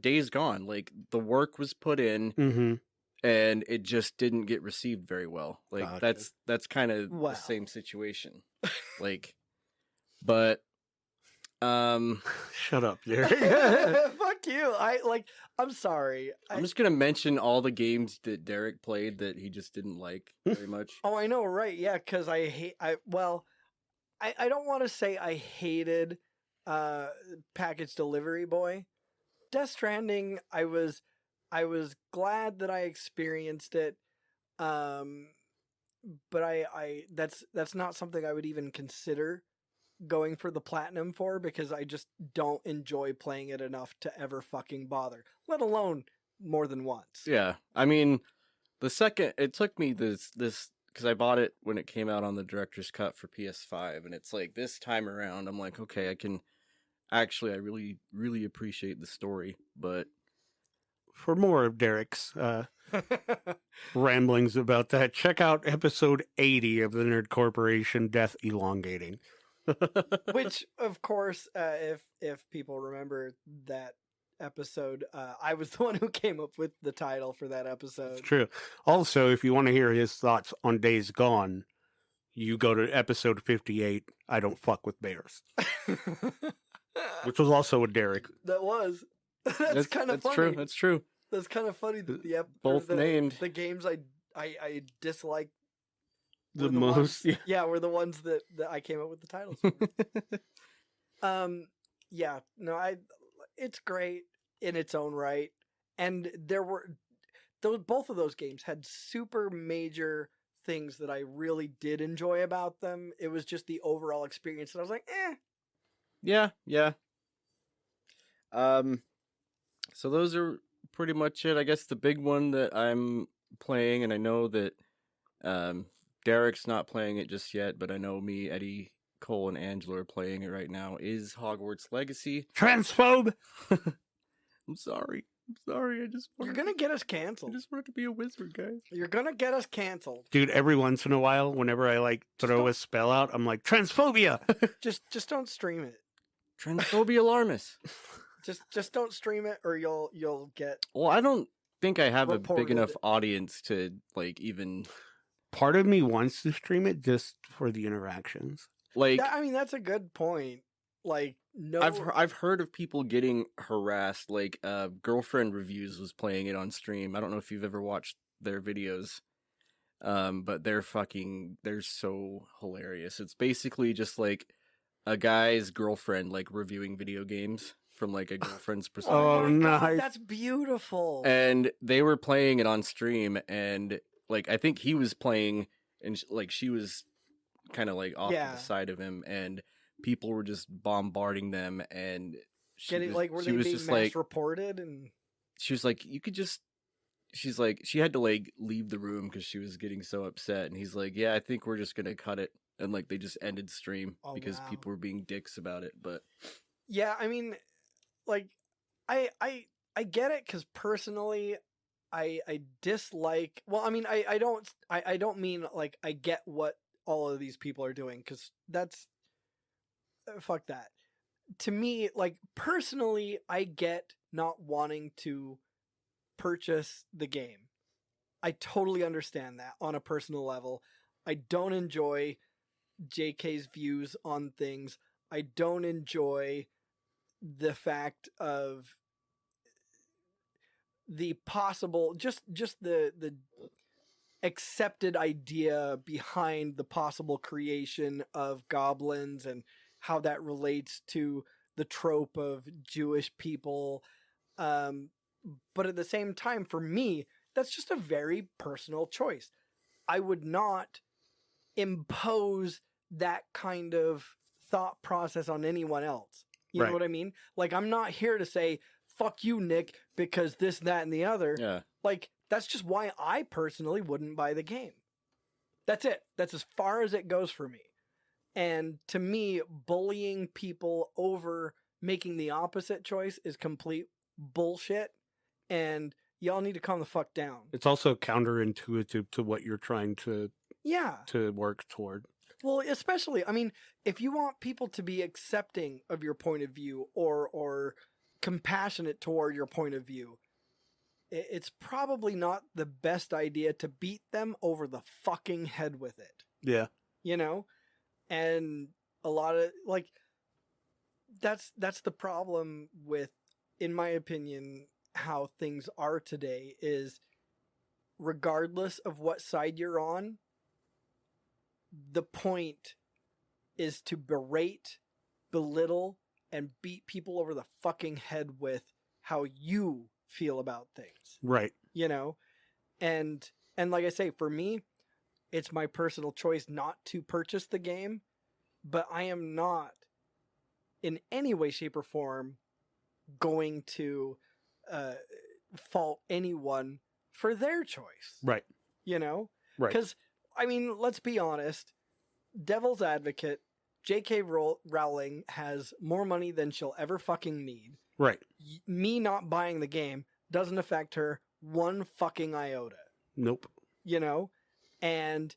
Days Gone. Like the work was put in, and it just didn't get received very well. Like Gotcha. that's kind of Wow. the same situation. Like, but Shut up, Jerry. Fuck Fuck you. I'm sorry. I'm just gonna mention all the games that Derek played that he just didn't like very much. Oh, I know, right? Yeah, because I don't want to say I hated Package Delivery Boy. Death Stranding, I was glad that I experienced it. But that's not something I would even consider going for the platinum for, because I just don't enjoy playing it enough to ever fucking bother, let alone more than once. Yeah, I mean, it took me this because I bought it when it came out on the director's cut for PS5, and it's like this time around, I'm like, okay, I really, really appreciate the story, but For more of Derek's ramblings about that, check out episode 80 of the Nerd Corporation, Death Elongating. Which, of course, if people remember that episode, I was the one who came up with the title for that episode. It's true. Also, if you want to hear his thoughts on Days Gone, you go to episode 58, I Don't Fuck with Bears, which was also a Derek. That was. That's kind of funny. True. That's true. That's kind of funny that Both named the games I dislike The most. were the ones that I came up with the titles for. Yeah, no, it's great in its own right, and there were both of those games had super major things that I really did enjoy about them. It was just the overall experience that I was like, eh. Yeah. So those are pretty much it. I guess the big one that I'm playing, and I know that Derek's not playing it just yet, but I know me, Eddie, Cole, and Angela are playing it right now, is Hogwarts Legacy. Transphobe! I'm sorry. I just You're gonna get us canceled. I just wanted to be a wizard, guys. You're gonna get us canceled. Dude, every once in a while, whenever I throw a spell out, I'm like, transphobia! Just don't stream it. Transphobia alarmus. Just don't stream it, or you'll get. Well, I don't think I have Reported. a big enough audience to even. Part of me wants to stream it just for the interactions. Like, I mean, that's a good point. Like, no, I've heard of people getting harassed. Like, Girlfriend Reviews was playing it on stream. I don't know if you've ever watched their videos, but they're so hilarious. It's basically just like a guy's girlfriend like reviewing video games from like a girlfriend's perspective. Oh, my God, nice. that's beautiful. And they were playing it on stream, and like I think he was playing, and like she was kind of like off to the side of him, and people were just bombarding them, and were they being mass reported? And she was like, she's like, she had to like leave the room because she was getting so upset, and he's like, yeah, I think we're just gonna cut it, and like they just ended stream because people were being dicks about it. But yeah, I mean, like, I get it, because personally, I dislike. Well, I mean, I don't mean like I get what all of these people are doing, because that's fuck that. To me, like, personally, I get not wanting to purchase the game. I totally understand that on a personal level. I don't enjoy JK's views on things. I don't enjoy the fact of the possible, just the accepted idea behind the possible creation of goblins and how that relates to the trope of Jewish people. But at the same time, for me, that's just a very personal choice. I would not impose that kind of thought process on anyone else. You know what I mean? Like, I'm not here to say, fuck you, Nick, because this, that, and the other. yeah, Like, that's just why I personally wouldn't buy the game. That's it. That's as far as it goes for me. And to me, bullying people over making the opposite choice is complete bullshit. And y'all need to calm the fuck down. It's also counterintuitive to what you're trying to work toward. Well, especially, I mean, if you want people to be accepting of your point of view or compassionate toward your point of view, it's probably not the best idea to beat them over the fucking head with it. Yeah. You know? And a lot of, like, that's the problem with in my opinion, how things are today is, regardless of what side you're on, the point is to berate, belittle, and beat people over the fucking head with how you feel about things. Right. You know? And like I say, for me, it's my personal choice not to purchase the game, but I am not in any way, shape, or form going to fault anyone for their choice. Right. You know? Right. Because, I mean, let's be honest, devil's advocate, J.K. Rowling has more money than she'll ever fucking need. Right. Me not buying the game doesn't affect her one fucking iota. Nope. You know? And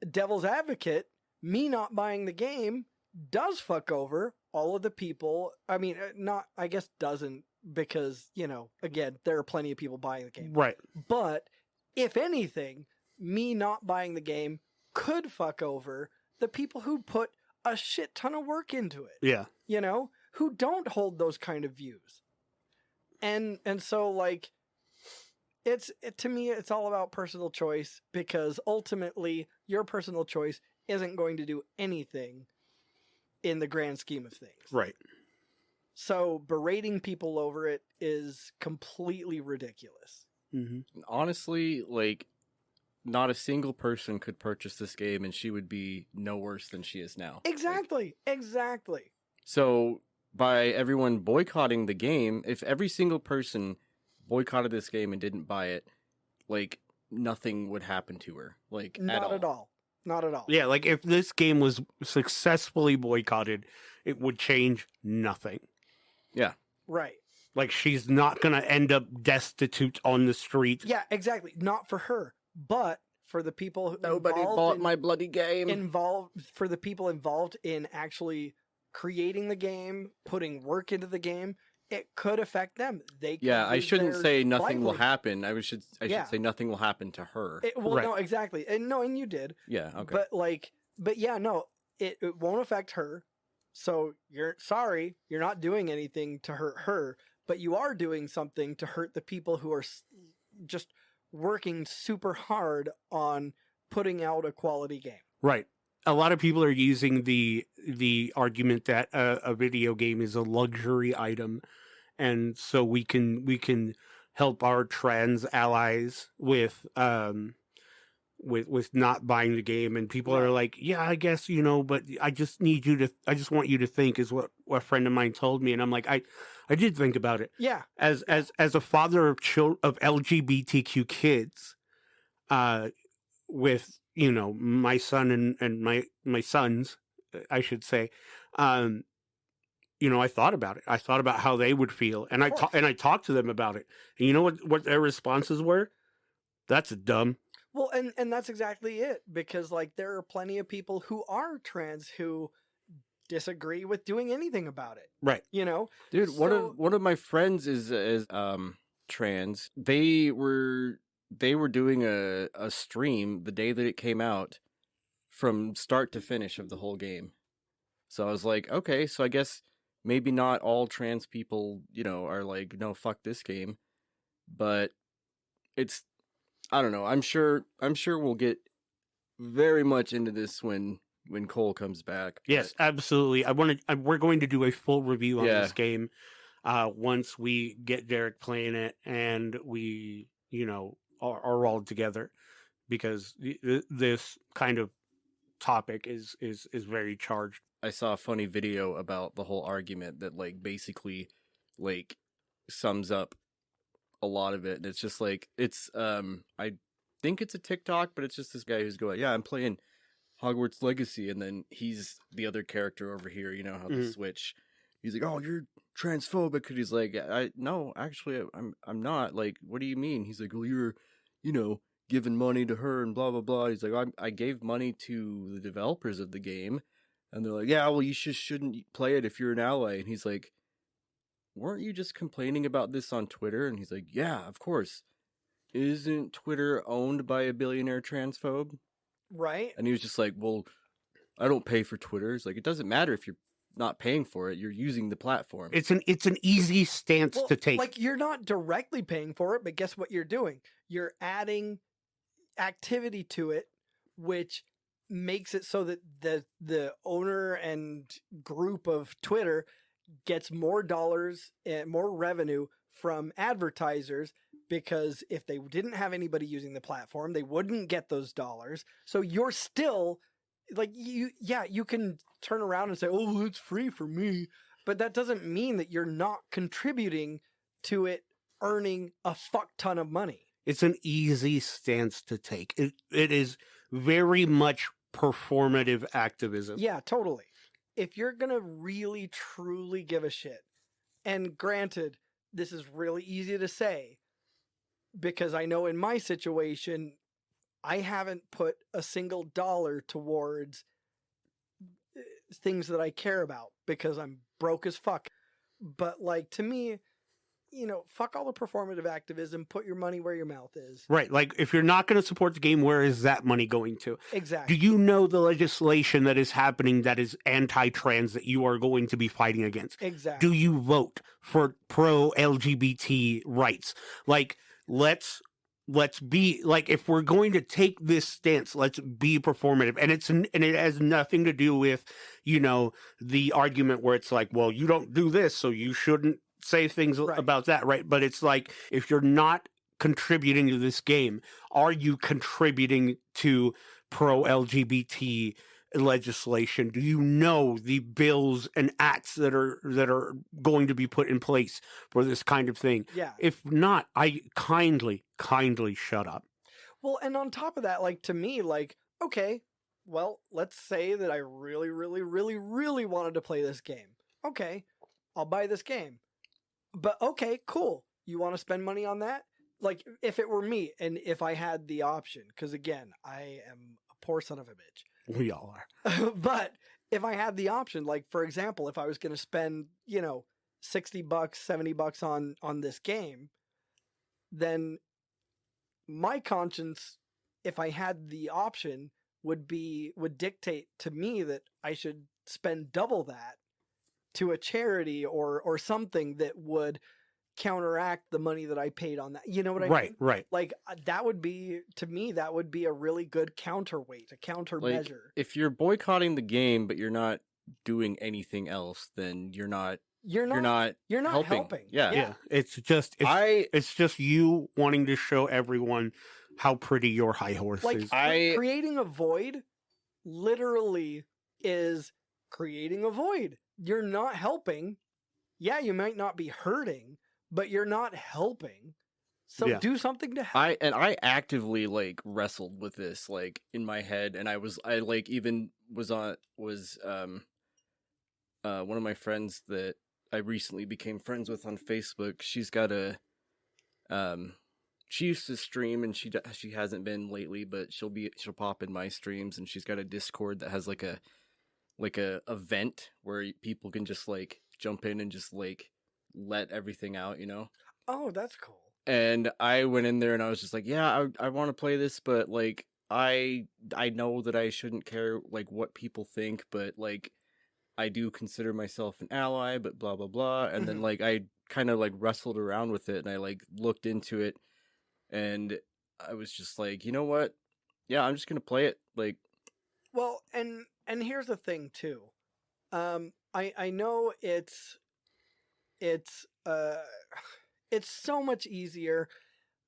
devil's advocate, me not buying the game does fuck over all of the people. I mean, not, I guess doesn't, because, you know, again, there are plenty of people buying the game. Right. But if anything, me not buying the game could fuck over the people who put a shit ton of work into it. Yeah. You know, who don't hold those kind of views. And so, like, to me, it's all about personal choice, because ultimately your personal choice isn't going to do anything in the grand scheme of things. Right. So berating people over it is completely ridiculous. Mm-hmm. Honestly, like, not a single person could purchase this game and she would be no worse than she is now. Exactly. Exactly. So, by everyone boycotting the game, if every single person boycotted this game and didn't buy it, like, nothing would happen to her. Like, Not at all. Not at all. Yeah, like if this game was successfully boycotted, it would change nothing. Yeah. Right. Like, she's not going to end up destitute on the street. Yeah, exactly. Not for her, but for the people who Nobody bought my bloody game. For the people involved in actually creating the game, putting work into the game, it could affect them. They could I lose shouldn't their say nothing will livelihood. happen. I should say nothing will happen to her. Right. No, exactly. And you did. Yeah, okay. But yeah, no, it won't affect her. So you're not doing anything to hurt her, but you are doing something to hurt the people who are just working super hard on putting out a quality game. Right. A lot of people are using the argument that a video game is a luxury item, and so we can help our trans allies with not buying the game, and people are like, yeah, I guess, you know, but I just want you to think, is what a friend of mine told me, and I'm like, I did think about it. Yeah. As a father of LGBTQ kids, with, you know, my son and my sons, I should say, you know, I thought about it. I thought about how they would feel, and I talked to them about it. And you know what their responses were? That's dumb. Well, and that's exactly it, because like there are plenty of people who are trans who disagree with doing anything about it. Right. You know? Dude, one of my friends is trans. They were doing a stream the day that it came out from start to finish of the whole game. So I was like, okay, so I guess maybe not all trans people, you know, are like, no, fuck this game. But it's, I don't know. I'm sure we'll get very much into this when Cole comes back. Yes, absolutely. We're going to do a full review on Yeah. this game once we get Derek playing it and we, you know, are all together, because this kind of topic is very charged. I saw a funny video about the whole argument that, like, basically, like, sums up a lot of it. And it's just like, it's I think it's a TikTok, but it's just this guy who's going, yeah, I'm playing Hogwarts Legacy, and then he's the other character over here, you know, how the Switch. He's like, oh, you're transphobic. And he's like, no, actually, I'm not. Like, what do you mean? He's like, well, you're, you know, giving money to her and blah blah blah. He's like, I gave money to the developers of the game, and they're like, yeah, well, you shouldn't play it if you're an ally. And he's like, weren't you just complaining about this on Twitter? And he's like, yeah, of course. Isn't Twitter owned by a billionaire transphobe? Right. And he was just like, well, I don't pay for Twitter. It's like, it doesn't matter if you're not paying for it. You're using the platform. It's an easy stance Well, to take. like you're not directly paying for it, but guess what you're doing? You're adding activity to it, which makes it so that the owner and group of Twitter gets more dollars and more revenue from advertisers, because if they didn't have anybody using the platform, they wouldn't get those dollars. So you're still like you can turn around and say, "Oh, it's free for me." But that doesn't mean that you're not contributing to it earning a fuck ton of money. It's an easy stance to take. It is very much performative activism. Yeah, totally. If you're going to really, truly give a shit, and granted, this is really easy to say, because I know in my situation, I haven't put a single dollar towards things that I care about because I'm broke as fuck. But like, to me, fuck all the performative activism, put your money where your mouth is. Right. Like, if you're not going to support the game, where is that money going to? Exactly. Do you know the legislation that is happening that is anti-trans that you are going to be fighting against? Exactly. Do you vote for pro-LGBT rights? Like, let's be like, if we're going to take this stance, let's be performative. And it has nothing to do with, the argument where it's like, well, you don't do this, so you shouldn't say things about that, right? But it's like, if you're not contributing to this game, are you contributing to pro-LGBT legislation? Do you know the bills and acts that are going to be put in place for this kind of thing? Yeah. If not, I kindly shut up. Well, and on top of that, like, to me, like, okay, well, let's say that I really, really, really, really wanted to play this game. Okay, I'll buy this game. But okay, cool. You want to spend money on that? Like, if it were me and if I had the option, because again, I am a poor son of a bitch. We all are. But if I had the option, like, for example, if I was going to spend, $60, $70 on this game, then my conscience, if I had the option, would dictate to me that I should spend double that to a charity or something that would counteract the money that I paid on that. You know what I mean? Right. Like, that would be, to me, that would be a really good counterweight, a countermeasure. Like, if you're boycotting the game, but you're not doing anything else, then you're not helping. Yeah. It's just you wanting to show everyone how pretty your high horse like, is. Creating a void literally is creating a void. You're not helping. Yeah, you might not be hurting, but you're not helping. So do something to help. I actively like wrestled with this like in my head, and I was one of my friends that I recently became friends with on Facebook. She's got she used to stream, and she hasn't been lately, but she'll pop in my streams, and she's got a Discord that has like a event where people can just like jump in and just like let everything out, Oh, that's cool. And I went in there and I was just like, yeah, I want to play this, but like I know that I shouldn't care like what people think, but like I do consider myself an ally, but blah blah blah. And then like I kind of like wrestled around with it, and I like looked into it, and I was just like, you know what? Yeah, I'm just gonna play it. Like, well, and here's the thing too. I know it's so much easier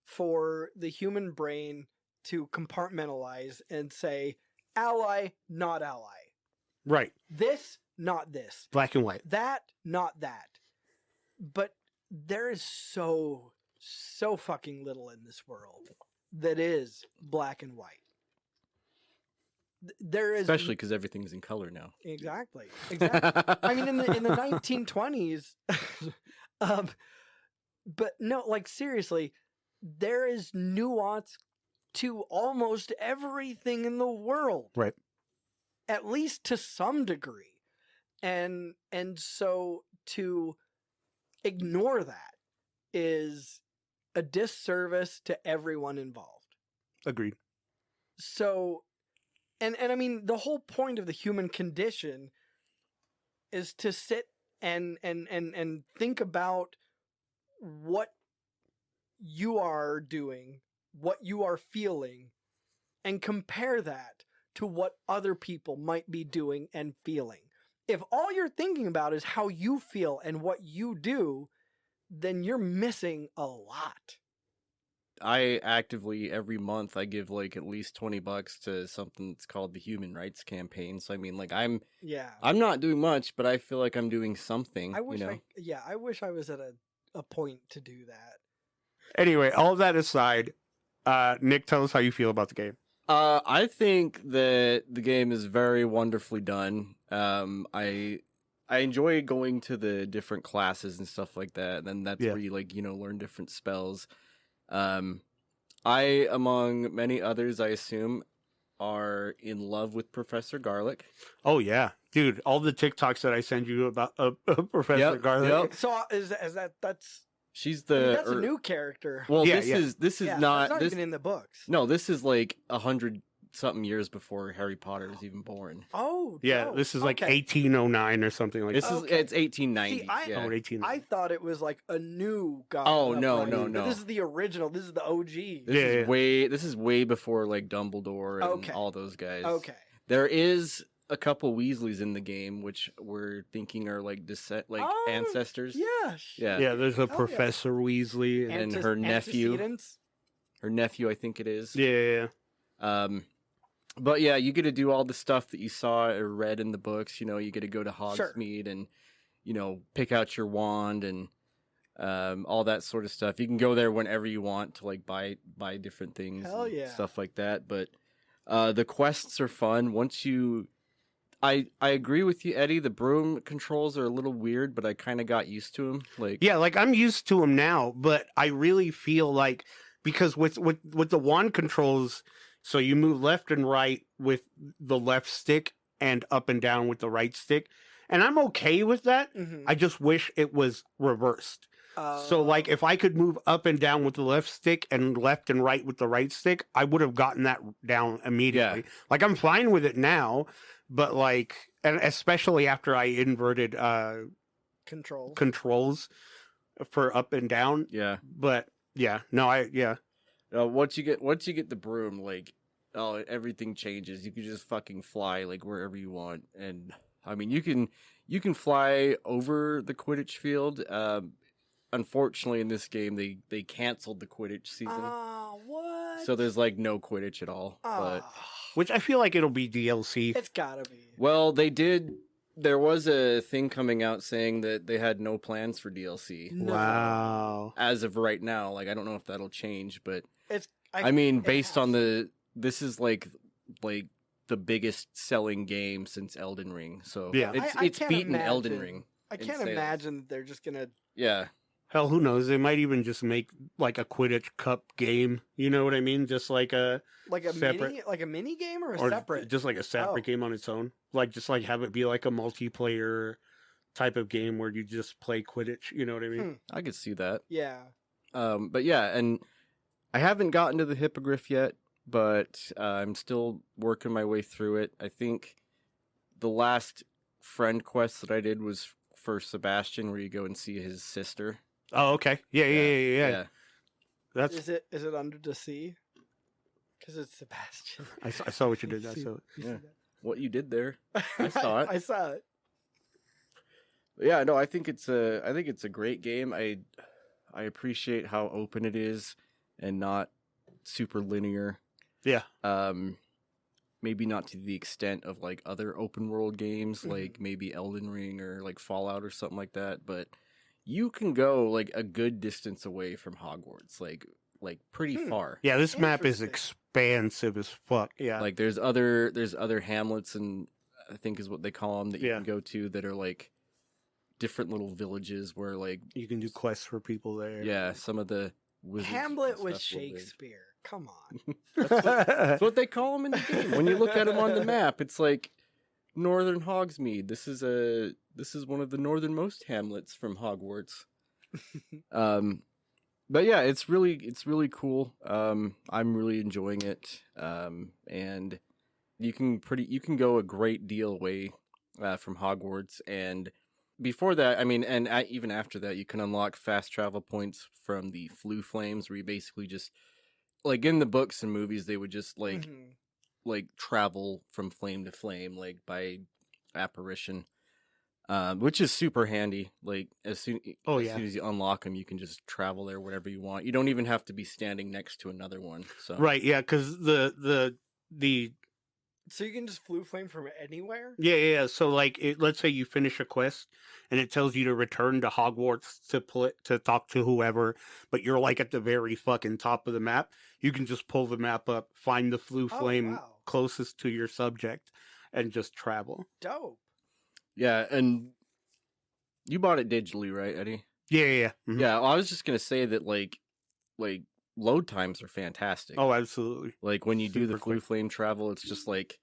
for the human brain to compartmentalize and say ally, not ally. Right. This, not this. Black and white. That, not that. But there is so fucking little in this world that is black and white. There is, especially because everything's in color now. Exactly. I mean, in the 1920s, but no, like seriously, there is nuance to almost everything in the world, right? At least to some degree, and so to ignore that is a disservice to everyone involved. Agreed. So. And I mean, the whole point of the human condition is to sit and think about what you are doing, what you are feeling, and compare that to what other people might be doing and feeling. If all you're thinking about is how you feel and what you do, then you're missing a lot. I actively every month I give like at least $20 to something that's called the Human Rights Campaign. So I mean, like I'm not doing much, but I feel like I'm doing something. I wish you know? I wish I was at a point to do that. Anyway, all that aside, Nick, tell us how you feel about the game. I think that the game is very wonderfully done. I enjoy going to the different classes and stuff like that. And then that's where you like, learn different spells. I, among many others, I assume, are in love with Professor Garlic. Oh yeah, dude! All the TikToks that I send you about Professor Garlic. Yep. So is that's She's that's a new character. Well, this is not that's not even in the books. No, this is like 100-something years before Harry Potter was even born. Oh, yeah, this is like 1809 or something like. It's 1890. See, I 1890. I thought it was like a new god. Oh no. But this is the original. This is the OG. This is way before like Dumbledore and all those guys. Okay. There is a couple Weasleys in the game, which we're thinking are like ancestors. Yeah. There's a Professor Weasley and her nephew. Antecedents? Her nephew, I think it is. Yeah. But yeah, you get to do all the stuff that you saw or read in the books. You get to go to Hogsmeade and pick out your wand and all that sort of stuff. You can go there whenever you want to like buy different things. Hell yeah. Stuff like that. But the quests are fun. Once you I agree with you, Eddie. The broom controls are a little weird, but I kind of got used to them. Like I'm used to them now, but I really feel like because with the wand controls, so you move left and right with the left stick and up and down with the right stick, and I'm okay with that. Mm-hmm. I just wish it was reversed. So like if I could move up and down with the left stick and left and right with the right stick, I would have gotten that down immediately. Yeah. Like I'm fine with it now, but like, and especially after I inverted controls for up and down. Yeah. But once you get the broom, like everything changes. You can just fucking fly like wherever you want, and I mean you can fly over the Quidditch field. Unfortunately, in this game, they canceled the Quidditch season. What? So there's like no Quidditch at all. But which I feel like it'll be DLC. It's gotta be. Well, they did. There was a thing coming out saying that they had no plans for DLC. No. Wow. As of right now, like I don't know if that'll change, but it's. I mean, based on this is like the biggest selling game since Elden Ring. So yeah, it's beaten Elden Ring. I can't imagine that they're just gonna. Yeah. Hell, who knows? They might even just make like a Quidditch Cup game. You know what I mean? Just like a separate, mini game or separate, just like a separate game on its own. Like just like have it be like a multiplayer type of game where you just play Quidditch. You know what I mean? I could see that. Yeah. But yeah, and I haven't gotten to the Hippogriff yet, but I'm still working my way through it. I think the last friend quest that I did was for Sebastian, where you go and see his sister. Oh, okay. Yeah. That's is it under the sea? Because it's Sebastian. I saw what you did. I saw it. Yeah. What you did there? I saw it. I saw it. Yeah, no, I think it's a great game. I appreciate how open it is and not super linear. Yeah. Maybe not to the extent of like other open world games, like maybe Elden Ring or like Fallout or something like that, but you can go like a good distance away from Hogwarts, like pretty far. Yeah, this map is expansive as fuck. Yeah. Like there's other hamlets, and I think is what they call them, that you can go to that are like different little villages where like you can do quests for people there. Yeah, some of the Hamlet was Shakespeare. Come on. That's what they call them in the game. When you look at them on the map, it's like Northern Hogsmeade. This is one of the northernmost hamlets from Hogwarts. But yeah, it's really cool. I'm really enjoying it. And you can go a great deal away from Hogwarts. And before that, I mean, and even after that, you can unlock fast travel points from the Floo Flames, where you basically just, like in the books and movies, they would just like travel from flame to flame, like by apparition, which is super handy. Like as soon as you unlock them, you can just travel there whenever you want. You don't even have to be standing next to another one. So Right, yeah, because the So you can just Floo Flame from anywhere? yeah. So like, let's say you finish a quest, and it tells you to return to Hogwarts to talk to whoever, but you're like at the very fucking top of the map. You can just pull the map up, find the Floo Flame closest to your subject, and just travel. Dope. yeah, and you bought it digitally, right, Eddie? Yeah. Mhm. Yeah, well, I was just gonna say that like load times are fantastic. Oh, absolutely. Like when you do the Super Floo quick. Flame travel, it's just like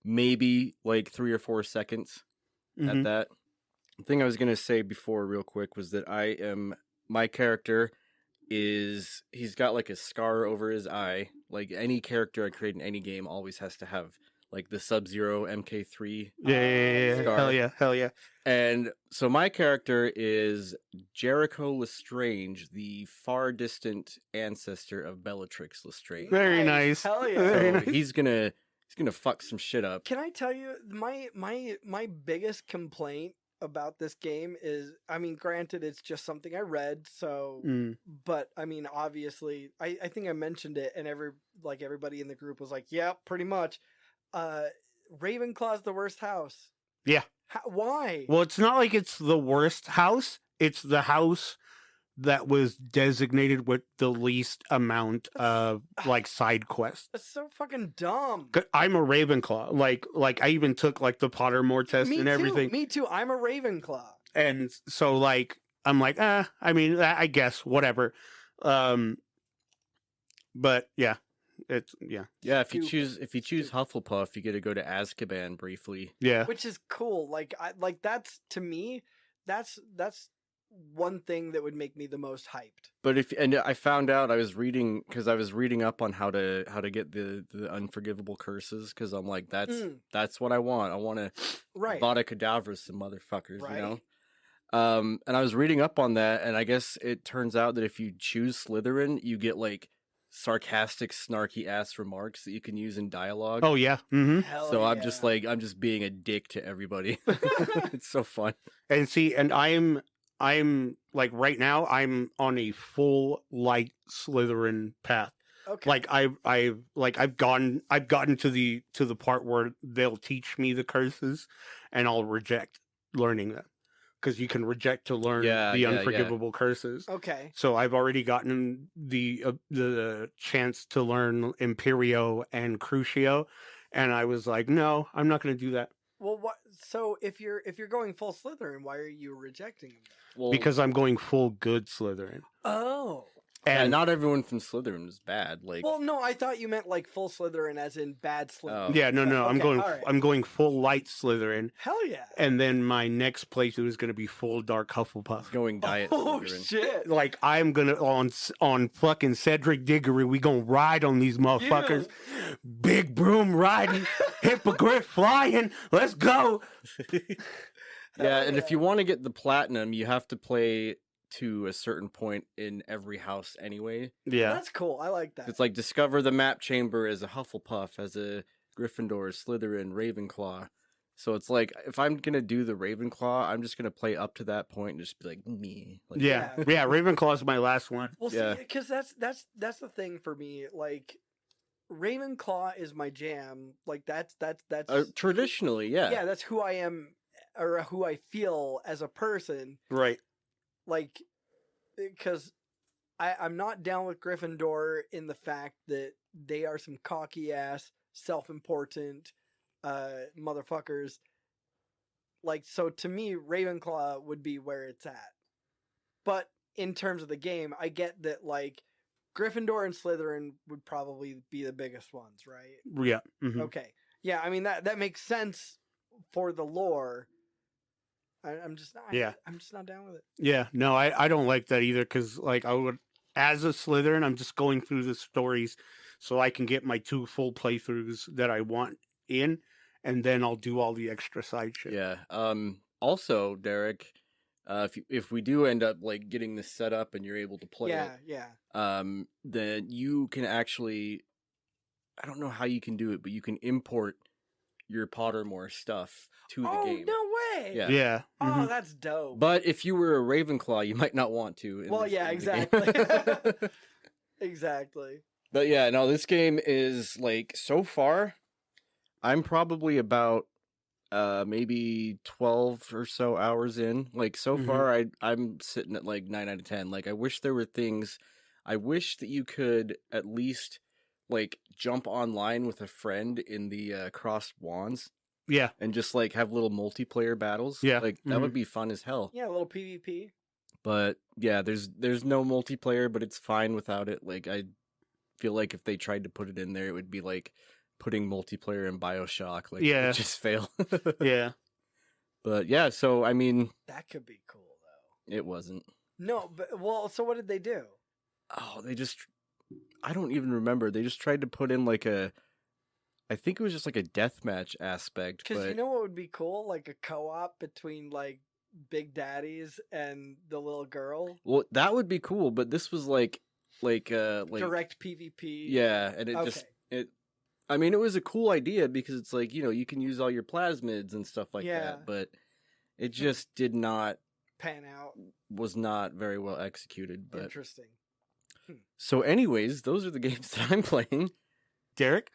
maybe like 3 or 4 seconds at Mhm. that. The thing I was gonna say before, real quick, was that my character he's got like a scar over his eye. Like any character I create in any game always has to have like the Sub-Zero MK3. Yeah. Scar. Hell yeah. And so my character is Jericho Lestrange, the far distant ancestor of Bellatrix Lestrange. Very nice. Hell yeah. Very So nice. he's gonna fuck some shit up. Can I tell you my biggest complaint about this game is, I mean, granted it's just something I read, so Mm. but I mean, obviously I think I mentioned it and everybody in the group was like, yeah, pretty much. Ravenclaw's the worst house. Yeah. Why? Well, it's not like it's the worst house. It's the house that was designated with the least amount of like side quests. That's so fucking dumb. 'Cause I'm a Ravenclaw. Like I even took like the Pottermore test Me and too. everything. Me too. I'm a Ravenclaw. And so like I'm like, I mean, I guess whatever. But yeah, it's Yeah, if you choose Hufflepuff, you get to go to Azkaban briefly. yeah. Which is cool. Like that's, to me, that's one thing that would make me the most hyped. But I found out, I was reading up on how to get the unforgivable curses, because I'm like, that's what I want. I want to Right. Vada Kedavra some motherfuckers, Right. you know. And I was reading up on that, and I guess it turns out that if you choose Slytherin, you get like sarcastic, snarky ass remarks that you can use in dialogue. Oh yeah. Mm-hmm. Hell So yeah. I'm just being a dick to everybody. It's so fun. And see, and I'm like right now I'm on a full light Slytherin path. Okay. Like I've gotten to the part where they'll teach me the curses, and I'll reject learning them, because you can reject to learn the unforgivable curses. Okay. So I've already gotten the chance to learn Imperio and Crucio, and I was like, no, I'm not going to do that. Well, what? So if you're going full Slytherin, why are you rejecting them? Well, Because I'm going full good Slytherin. Oh. And not everyone from Slytherin is bad. Like, Well, no, I thought you meant like full Slytherin as in bad Slytherin. Oh. yeah, no, Okay, all right. I'm going full light Slytherin, Hell yeah. and then my next playthrough is going to be full dark Hufflepuff. going diet Oh Slytherin. shit. Like I'm gonna on fucking Cedric Diggory, we gonna ride on these motherfuckers. Big broom riding, hippogriff flying. Let's go. Yeah, and if you want to get the platinum, you have to play to a certain point in every house anyway. Yeah, That's cool. I like that. It's like discover the map chamber as a Hufflepuff, as a Gryffindor, Slytherin, Ravenclaw. So it's like, if I'm gonna do the Ravenclaw, I'm just gonna play up to that point and just be like me. Like, yeah. Ravenclaw's my last one. Well, Yeah. see, because that's the thing for me. Like, Ravenclaw is my jam. Like that's traditionally, yeah. that's who I am, or who I feel as a person. Right. Like, because I'm not down with Gryffindor in the fact that they are some cocky ass, self-important motherfuckers. Like, so to me, Ravenclaw would be where it's at. But in terms of the game, I get that, like, Gryffindor and Slytherin would probably be the biggest ones, right? Yeah. Mhm. Okay. Yeah, I mean, that makes sense for the lore. I'm just not down with it. Yeah. No, I don't like that either, because like I would, as a Slytherin, I'm just going through the stories so I can get my 2 full playthroughs that I want in, and then I'll do all the extra side shit. Yeah. Also, Derek, if we do end up like getting this set up and you're able to play it, then you can actually, I don't know how you can do it, but you can import your Pottermore stuff to the game. Oh, no way! Yeah. Yeah. Oh, Mhm. that's dope. But if you were a Ravenclaw, you might not want to. Well, yeah, in the game. exactly. Exactly. But yeah, no, this game is like, so far, I'm probably about maybe 12 or so hours in. Like, so Mhm. far, I'm sitting at like 9 out of 10. Like, I wish there were things, I wish that you could at least like jump online with a friend in the crossed wands Yeah. and just like have little multiplayer battles. Yeah. Like, that would be fun as hell. Yeah, a little PvP. But yeah, there's no multiplayer, but it's fine without it. Like, I feel like if they tried to put it in there, it would be like putting multiplayer in BioShock. Like, Yeah. it just fail. Yeah. But yeah, so I mean, That could be cool, though. it wasn't. No, but, well, so what did they do? Oh, I don't even remember. They just tried to put in like I think it was just like a deathmatch aspect. Because But you know what would be cool? Like a co-op between, like, Big Daddies and the little girl. well, that would be cool. But this was like Direct PvP. yeah, and it Okay. just it. I mean, it was a cool idea because it's like, you can use all your plasmids and stuff like Yeah. that. But it just Pan out. was not very well executed. But Interesting. so, anyways, those are the games that I'm playing. Derek?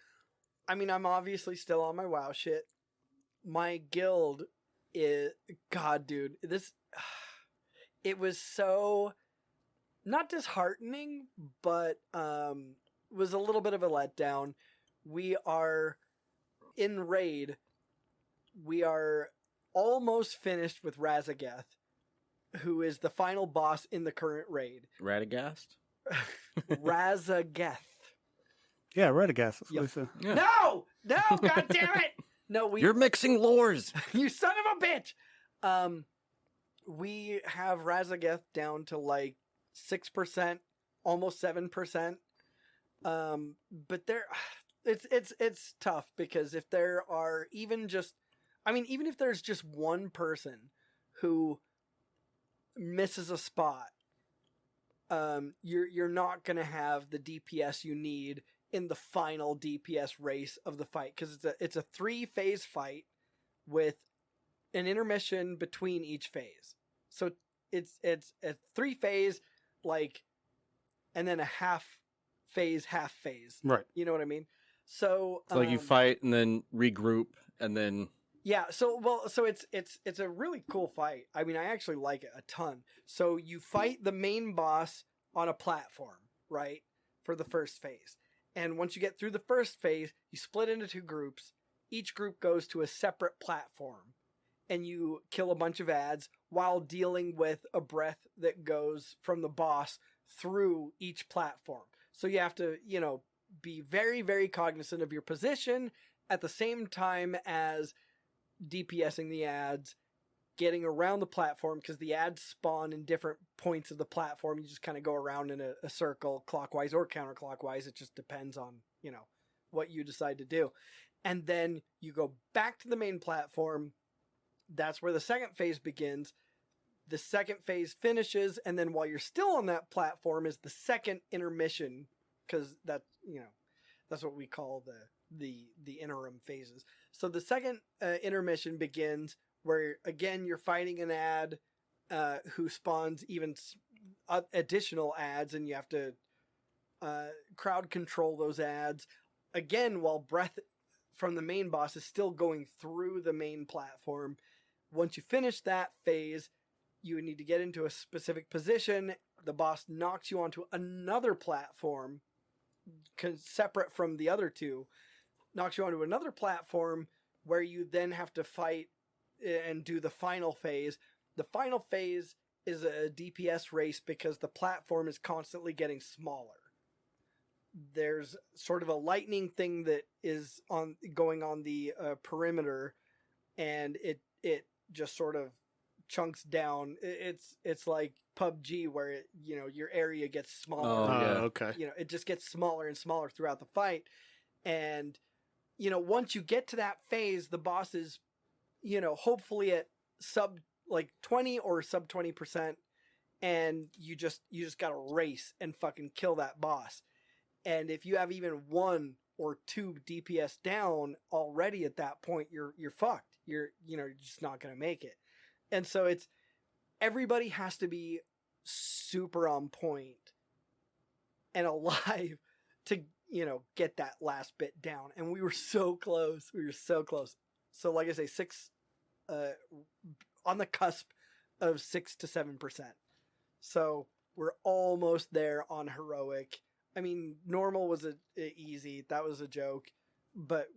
I mean, I'm obviously still on my WoW shit. My guild is... God, dude. This... It was so... Not disheartening, but was a little bit of a letdown. We are... In Raid, we are almost finished with Razageth, who is the final boss in the current raid. Radagast? Razageth. Yeah, Radagast. That's Yeah. what I said. Yeah. No! No, god damn it! No, You're mixing lores. you son of a bitch! We have Razageth down to like 6%, almost 7%. But there, it's tough because if there are even if there's just one person who misses a spot, you're not gonna have the DPS you need in the final DPS race of the fight, because it's a 3-phase fight with an intermission between each phase. So it's a 3-phase, like, and then a half phase. Right. You know what I mean? So So like you fight and then regroup and then yeah, so it's a really cool fight. I mean, I actually like it a ton. So you fight the main boss on a platform, right? For the first phase. And once you get through the first phase, you split into 2 groups. Each group goes to a separate platform. And you kill a bunch of ads while dealing with a breath that goes from the boss through each platform. So you have to, be very, very cognizant of your position at the same time as DPSing the ads, getting around the platform, because the ads spawn in different points of the platform. You just kind of go around in a circle, clockwise or counterclockwise. It just depends on, what you decide to do. And then you go back to the main platform. That's where the second phase begins. The second phase finishes, and then while you're still on that platform is the second intermission, because that's what we call the interim phases. So the second intermission begins where, again, you're fighting an ad who spawns even additional ads, and you have to crowd control those ads, again, while breath from the main boss is still going through the main platform. Once you finish that phase, you need to get into a specific position. The boss knocks you onto another platform, separate from the other 2, knocks you onto another platform where you then have to fight and do the final phase. The final phase is a DPS race because the platform is constantly getting smaller. There's sort of a lightning thing that is going on the perimeter, and it just sort of chunks down. It's like PUBG where your area gets smaller. Oh, yeah. Okay. It just gets smaller and smaller throughout the fight, and once you get to that phase, the boss is, hopefully at sub like 20 or sub 20%, and you just gotta race and fucking kill that boss. And if you have even 1 or 2 DPS down already at that point, you're fucked. You're just not gonna make it. And so everybody has to be super on point and alive to get that last bit down. And we were so close. So like I say, 6 on the cusp of 6 to 7%. So we're almost there on heroic. I mean, normal was easy. That was a joke. But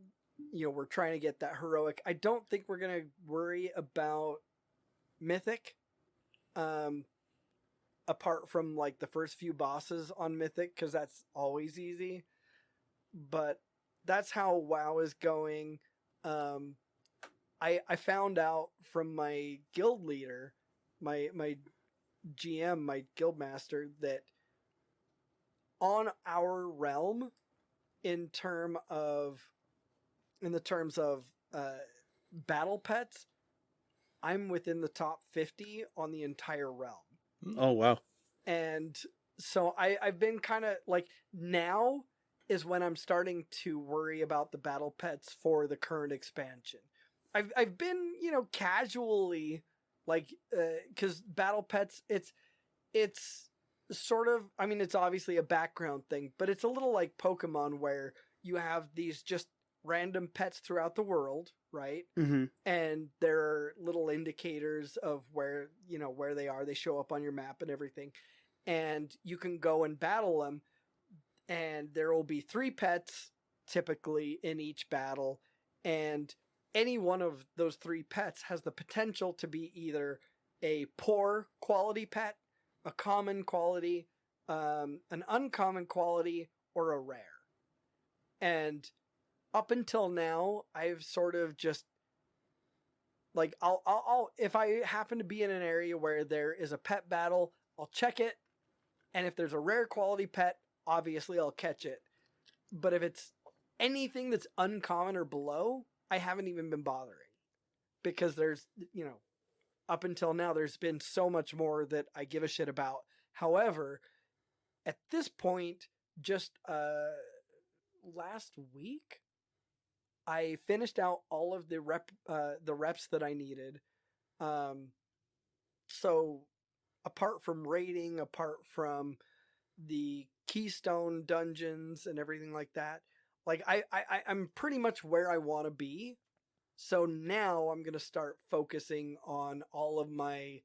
we're trying to get that heroic. I don't think we're going to worry about mythic. Apart from like the first few bosses on mythic, because that's always easy. But that's how WoW is going. I found out from my guild leader, my GM, my guild master, that on our realm, in the terms of battle pets, I'm within the top 50 on the entire realm. Oh, wow. And so I've been kind of like, now is when I'm starting to worry about the battle pets for the current expansion. I've been, casually like, cause battle pets, it's sort of, I mean, it's obviously a background thing, but it's a little like Pokemon where you have these just random pets throughout the world, right? Mm-hmm. And there are little indicators of where they are. They show up on your map and everything. And you can go and battle them. And there will be 3 pets typically in each battle. And any one of those 3 pets has the potential to be either a poor quality pet, a common quality, an uncommon quality, or a rare. And up until now, I've sort of just like, I'll if I happen to be in an area where there is a pet battle, I'll check it. And if there's a rare quality pet, obviously I'll catch it. But if it's anything that's uncommon or below, I haven't even been bothering. Because there's, up until now, there's been so much more that I give a shit about. However, at this point, just last week, I finished out all of the reps that I needed. So apart from raiding, apart from the Keystone dungeons and everything like that, like I'm pretty much where I want to be. So now I'm going to start focusing on all of my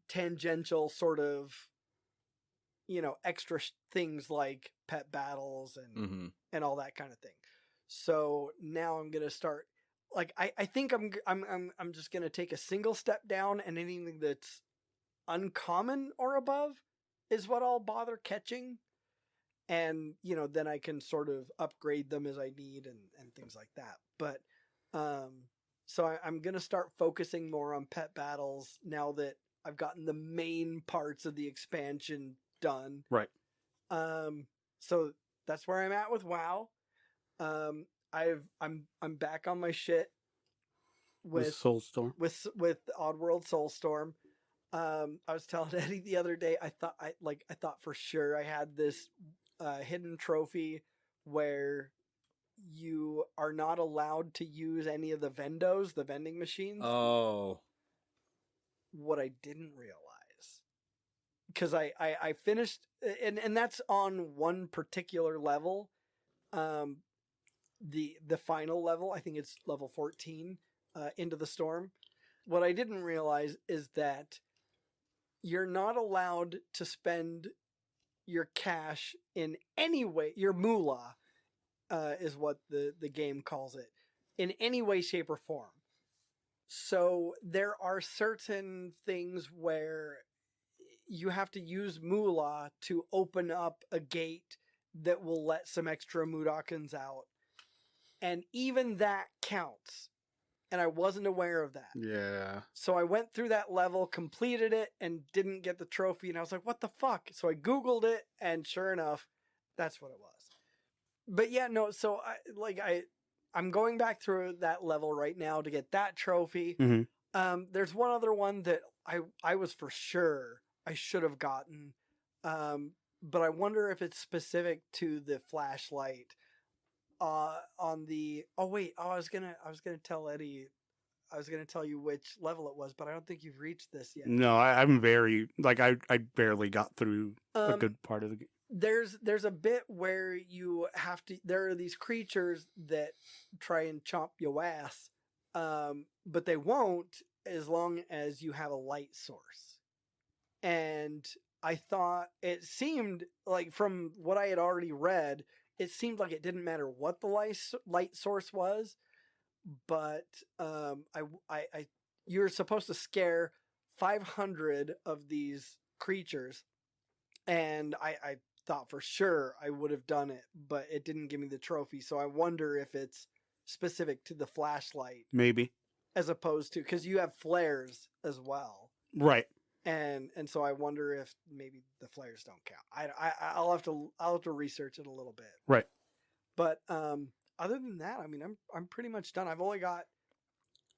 tangential sort of, extra things like pet battles and all that kind of thing. So now I'm going to start, like, I think I'm just going to take a single step down, and anything that's uncommon or above is what I'll bother catching. And, then I can sort of upgrade them as I need and things like that. But, so I'm going to start focusing more on pet battles now that I've gotten the main parts of the expansion done. Right. So that's where I'm at with WoW. I'm back on my shit with Soulstorm. with Oddworld Soulstorm. I was telling Eddie the other day, I thought for sure I had this hidden trophy where you are not allowed to use any of the vendos, the vending machines. Oh. What I didn't realize, because I finished, and that's on one particular level, the final level. I think it's level 14, Into the Storm. What I didn't realize is that you're not allowed to spend your cash in any way, your moolah, is what the game calls it, in any way, shape, or form. So there are certain things where you have to use moolah to open up a gate that will let some extra Mudokons out. And even that counts. And I wasn't aware of that. Yeah. So I went through that level, completed it, and didn't get the trophy. And I was like, what the fuck? So I Googled it, and sure enough, that's what it was. but yeah, no. So I'm going back through that level right now to get that trophy. Mhm. There's one other one that I was for sure I should have gotten, but I wonder if it's specific to the flashlight. On the I was gonna tell Eddie. I was gonna tell you which level it was, but I don't think you've reached this yet. No, I'm very like I barely got through a good part of the game. There's a bit where you have to. There are these creatures that try and chomp your ass, but they won't as long as you have a light source. And I thought it seemed like from what I had already read, it seemed like it didn't matter what the light source was, but you're supposed to scare 500 of these creatures, and I thought for sure I would have done it, but it didn't give me the trophy. So I wonder if it's specific to the flashlight, Maybe. as opposed to, because you have flares as well, Right. and so I wonder if maybe the flares don't count. I'll have to research it a little bit. Right. But other than that, I mean, I'm pretty much done. I've only got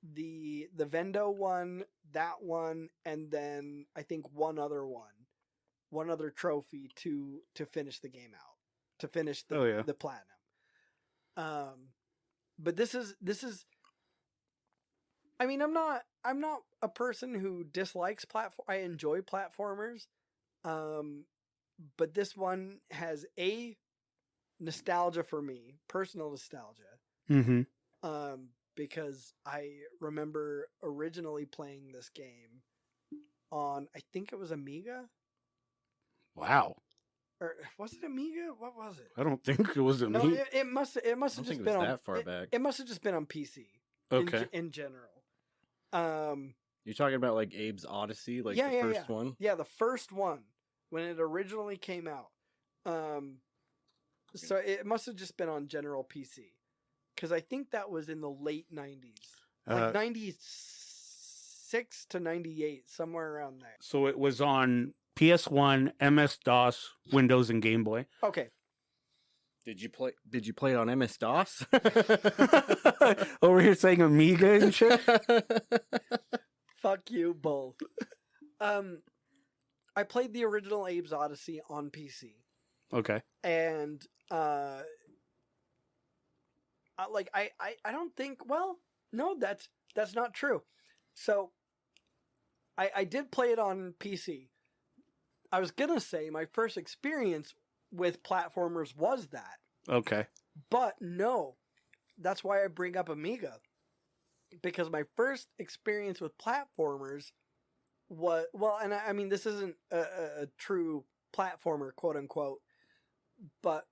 the Vendo one, that one, and then I think one other trophy to finish the game out, to finish the platinum. But this is. I mean, I'm not a person who dislikes platform. I enjoy platformers, but this one has nostalgia for me, personal nostalgia. Mm-hmm. Because I remember originally playing this game on, I think it was Amiga. Wow. Or was it Amiga? What was it? I don't think it was No, me. it must have just think it been was on that far back. It must have just been on PC. Okay. In general. You're talking about like Abe's Odyssey, like Yeah, the yeah, first yeah. one? Yeah, the first one when it originally came out. So it must have just been on general PC, because I think that was in the late 90s, like 96 to 98, somewhere around there. So it was on PS1, MS-DOS, Windows, and Game Boy. Okay. Did you play it on MS DOS? Over here saying Amiga and shit. Fuck you both. I played the original Abe's Odyssey on PC. Okay. And I don't think, well, no, that's not true. So I did play it on PC. I was gonna say my first experience with platformers was that. Okay. But no, that's why I bring up Amiga. Because my first experience with platformers was, well, and I mean, this isn't a true platformer, quote unquote, but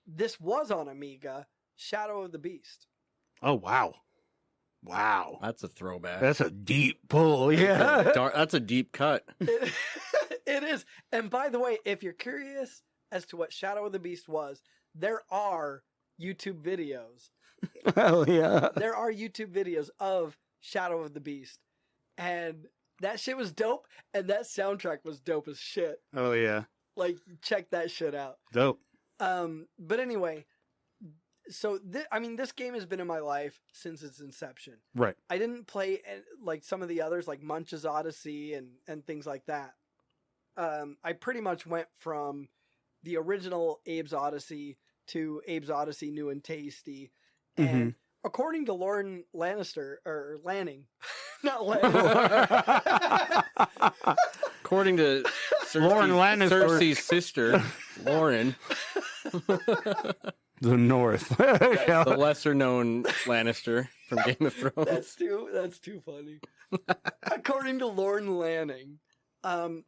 this was on Amiga, Shadow of the Beast. Oh, wow. Wow. That's a throwback. That's a deep pull. Yeah. That's a deep cut. It is. And by the way, if you're curious as to what Shadow of the Beast was, there are YouTube videos. Hell yeah. There are YouTube videos of Shadow of the Beast. And that shit was dope. And that soundtrack was dope as shit. Oh yeah. Like, check that shit out. Dope. But anyway, so this game has been in my life since its inception. Right. I didn't play like some of the others, like Munch's Odyssey and things like that. I pretty much went from the original Abe's Odyssey to Abe's Odyssey New and Tasty. And according to Lauren Lannister, or Lanning, not Lanning. According to Lauren Lannister. Cersei's sister, Lauren, The North. the lesser known Lannister from Game of Thrones. That's too funny. According to Lauren Lanning,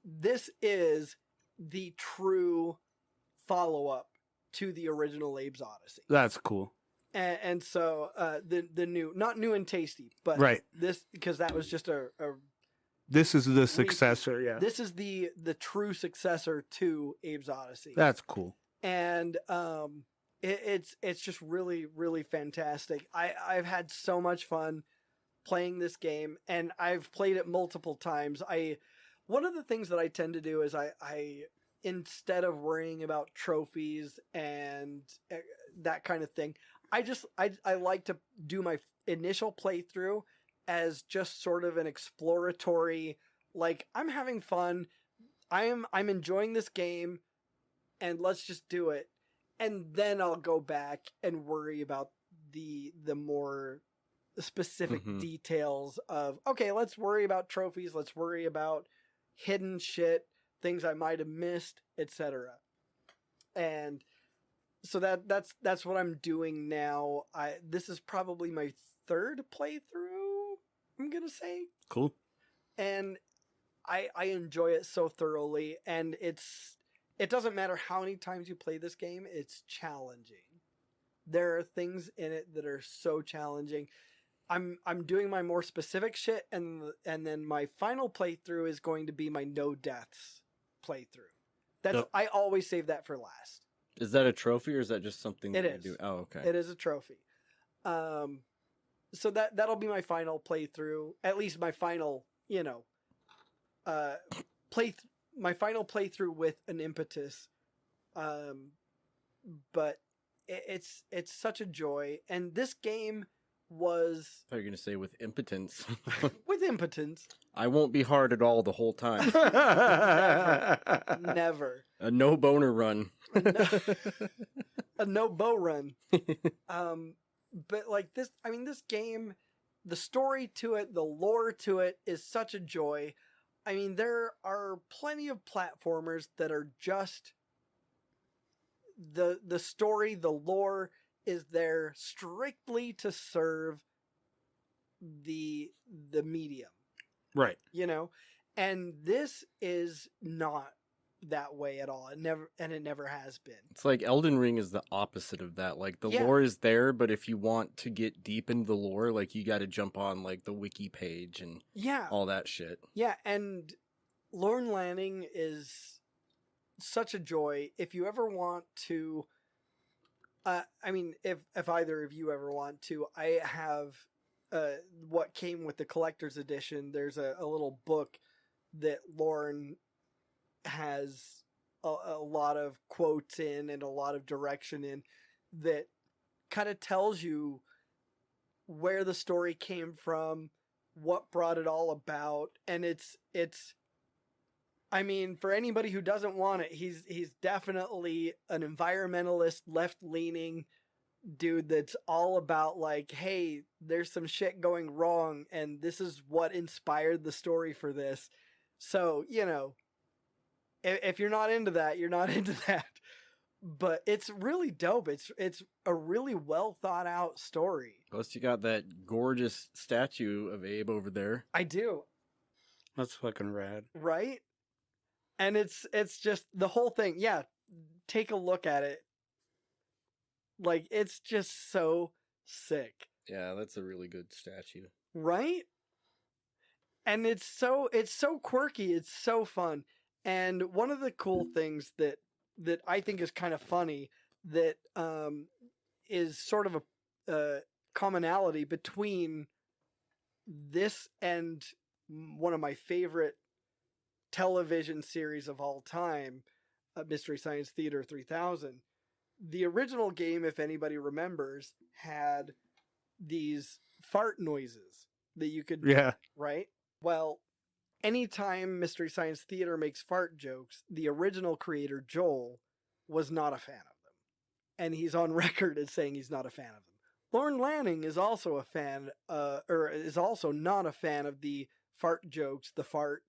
this is the true follow-up to the original Abe's Odyssey. That's cool. And so the new, not New and Tasty, but Right. this, because that was just a This is the successor, yeah. this is the true successor to Abe's Odyssey. That's cool. And it's just really, really fantastic. I've had so much fun playing this game, and I've played it multiple times. One of the things that I tend to do is I instead of worrying about trophies and that kind of thing. I like to do my initial playthrough as just sort of an exploratory, like, I'm having fun, I'm enjoying this game, and let's just do it. And then I'll go back and worry about the more specific details of, okay, let's worry about trophies, let's worry about hidden shit, things I might have missed, etc. And so that's what I'm doing now. This is probably my third playthrough, I'm gonna say. Cool. And I enjoy it so thoroughly, and it doesn't matter how many times you play this game, it's challenging. There are things in it that are so challenging. I'm doing my more specific shit, and then my final playthrough is going to be my no deaths playthrough. I always save that for last. Is that a trophy or is that just something It that is. you do? Oh, okay. It is a trophy. So that'll be my final playthrough. At least my final, my final playthrough with an impetus. But it's such a joy, and this game was. I thought you were going to say with impotence. With impotence. I won't be hard at all the whole time. Never. A no boner run. A no bow run. But like this, I mean, this game, the story to it, the lore to it is such a joy. I mean, there are plenty of platformers that are just the story, the lore is there strictly to serve the medium. Right. And this is not that way at all. It never has been. It's like Elden Ring is the opposite of that. Like the lore is there, but if you want to get deep into the lore, like you got to jump on like the wiki page and all that shit. Yeah, and Lorne Lanning is such a joy. If you ever want to, I mean, if either of you ever want to, I have what came with the collector's edition. There's a little book that Lorne has a lot of quotes in and a lot of direction in that kind of tells you where the story came from, what brought it all about, and it's I mean, for anybody who doesn't want it, he's definitely an environmentalist, left-leaning dude that's all about like, hey, there's some shit going wrong, and this is what inspired the story for this. So, if you're not into that, you're not into that. But it's really dope. It's a really well thought out story. Plus, you got that gorgeous statue of Abe over there. I do. That's fucking rad. Right? And it's just the whole thing. Yeah, take a look at it. Like, it's just so sick. Yeah, that's a really good statue. Right? And it's so quirky. It's so fun. And one of the cool things that I think is kind of funny that is sort of a commonality between this and one of my favorite television series of all time, Mystery Science Theater 3000. The original game, if anybody remembers, had these fart noises that you could... Yeah. Right? Well, anytime Mystery Science Theater makes fart jokes, the original creator, Joel, was not a fan of them. And he's on record as saying he's not a fan of them. Lorne Lanning is also a fan, or is also not a fan of the fart jokes, the fart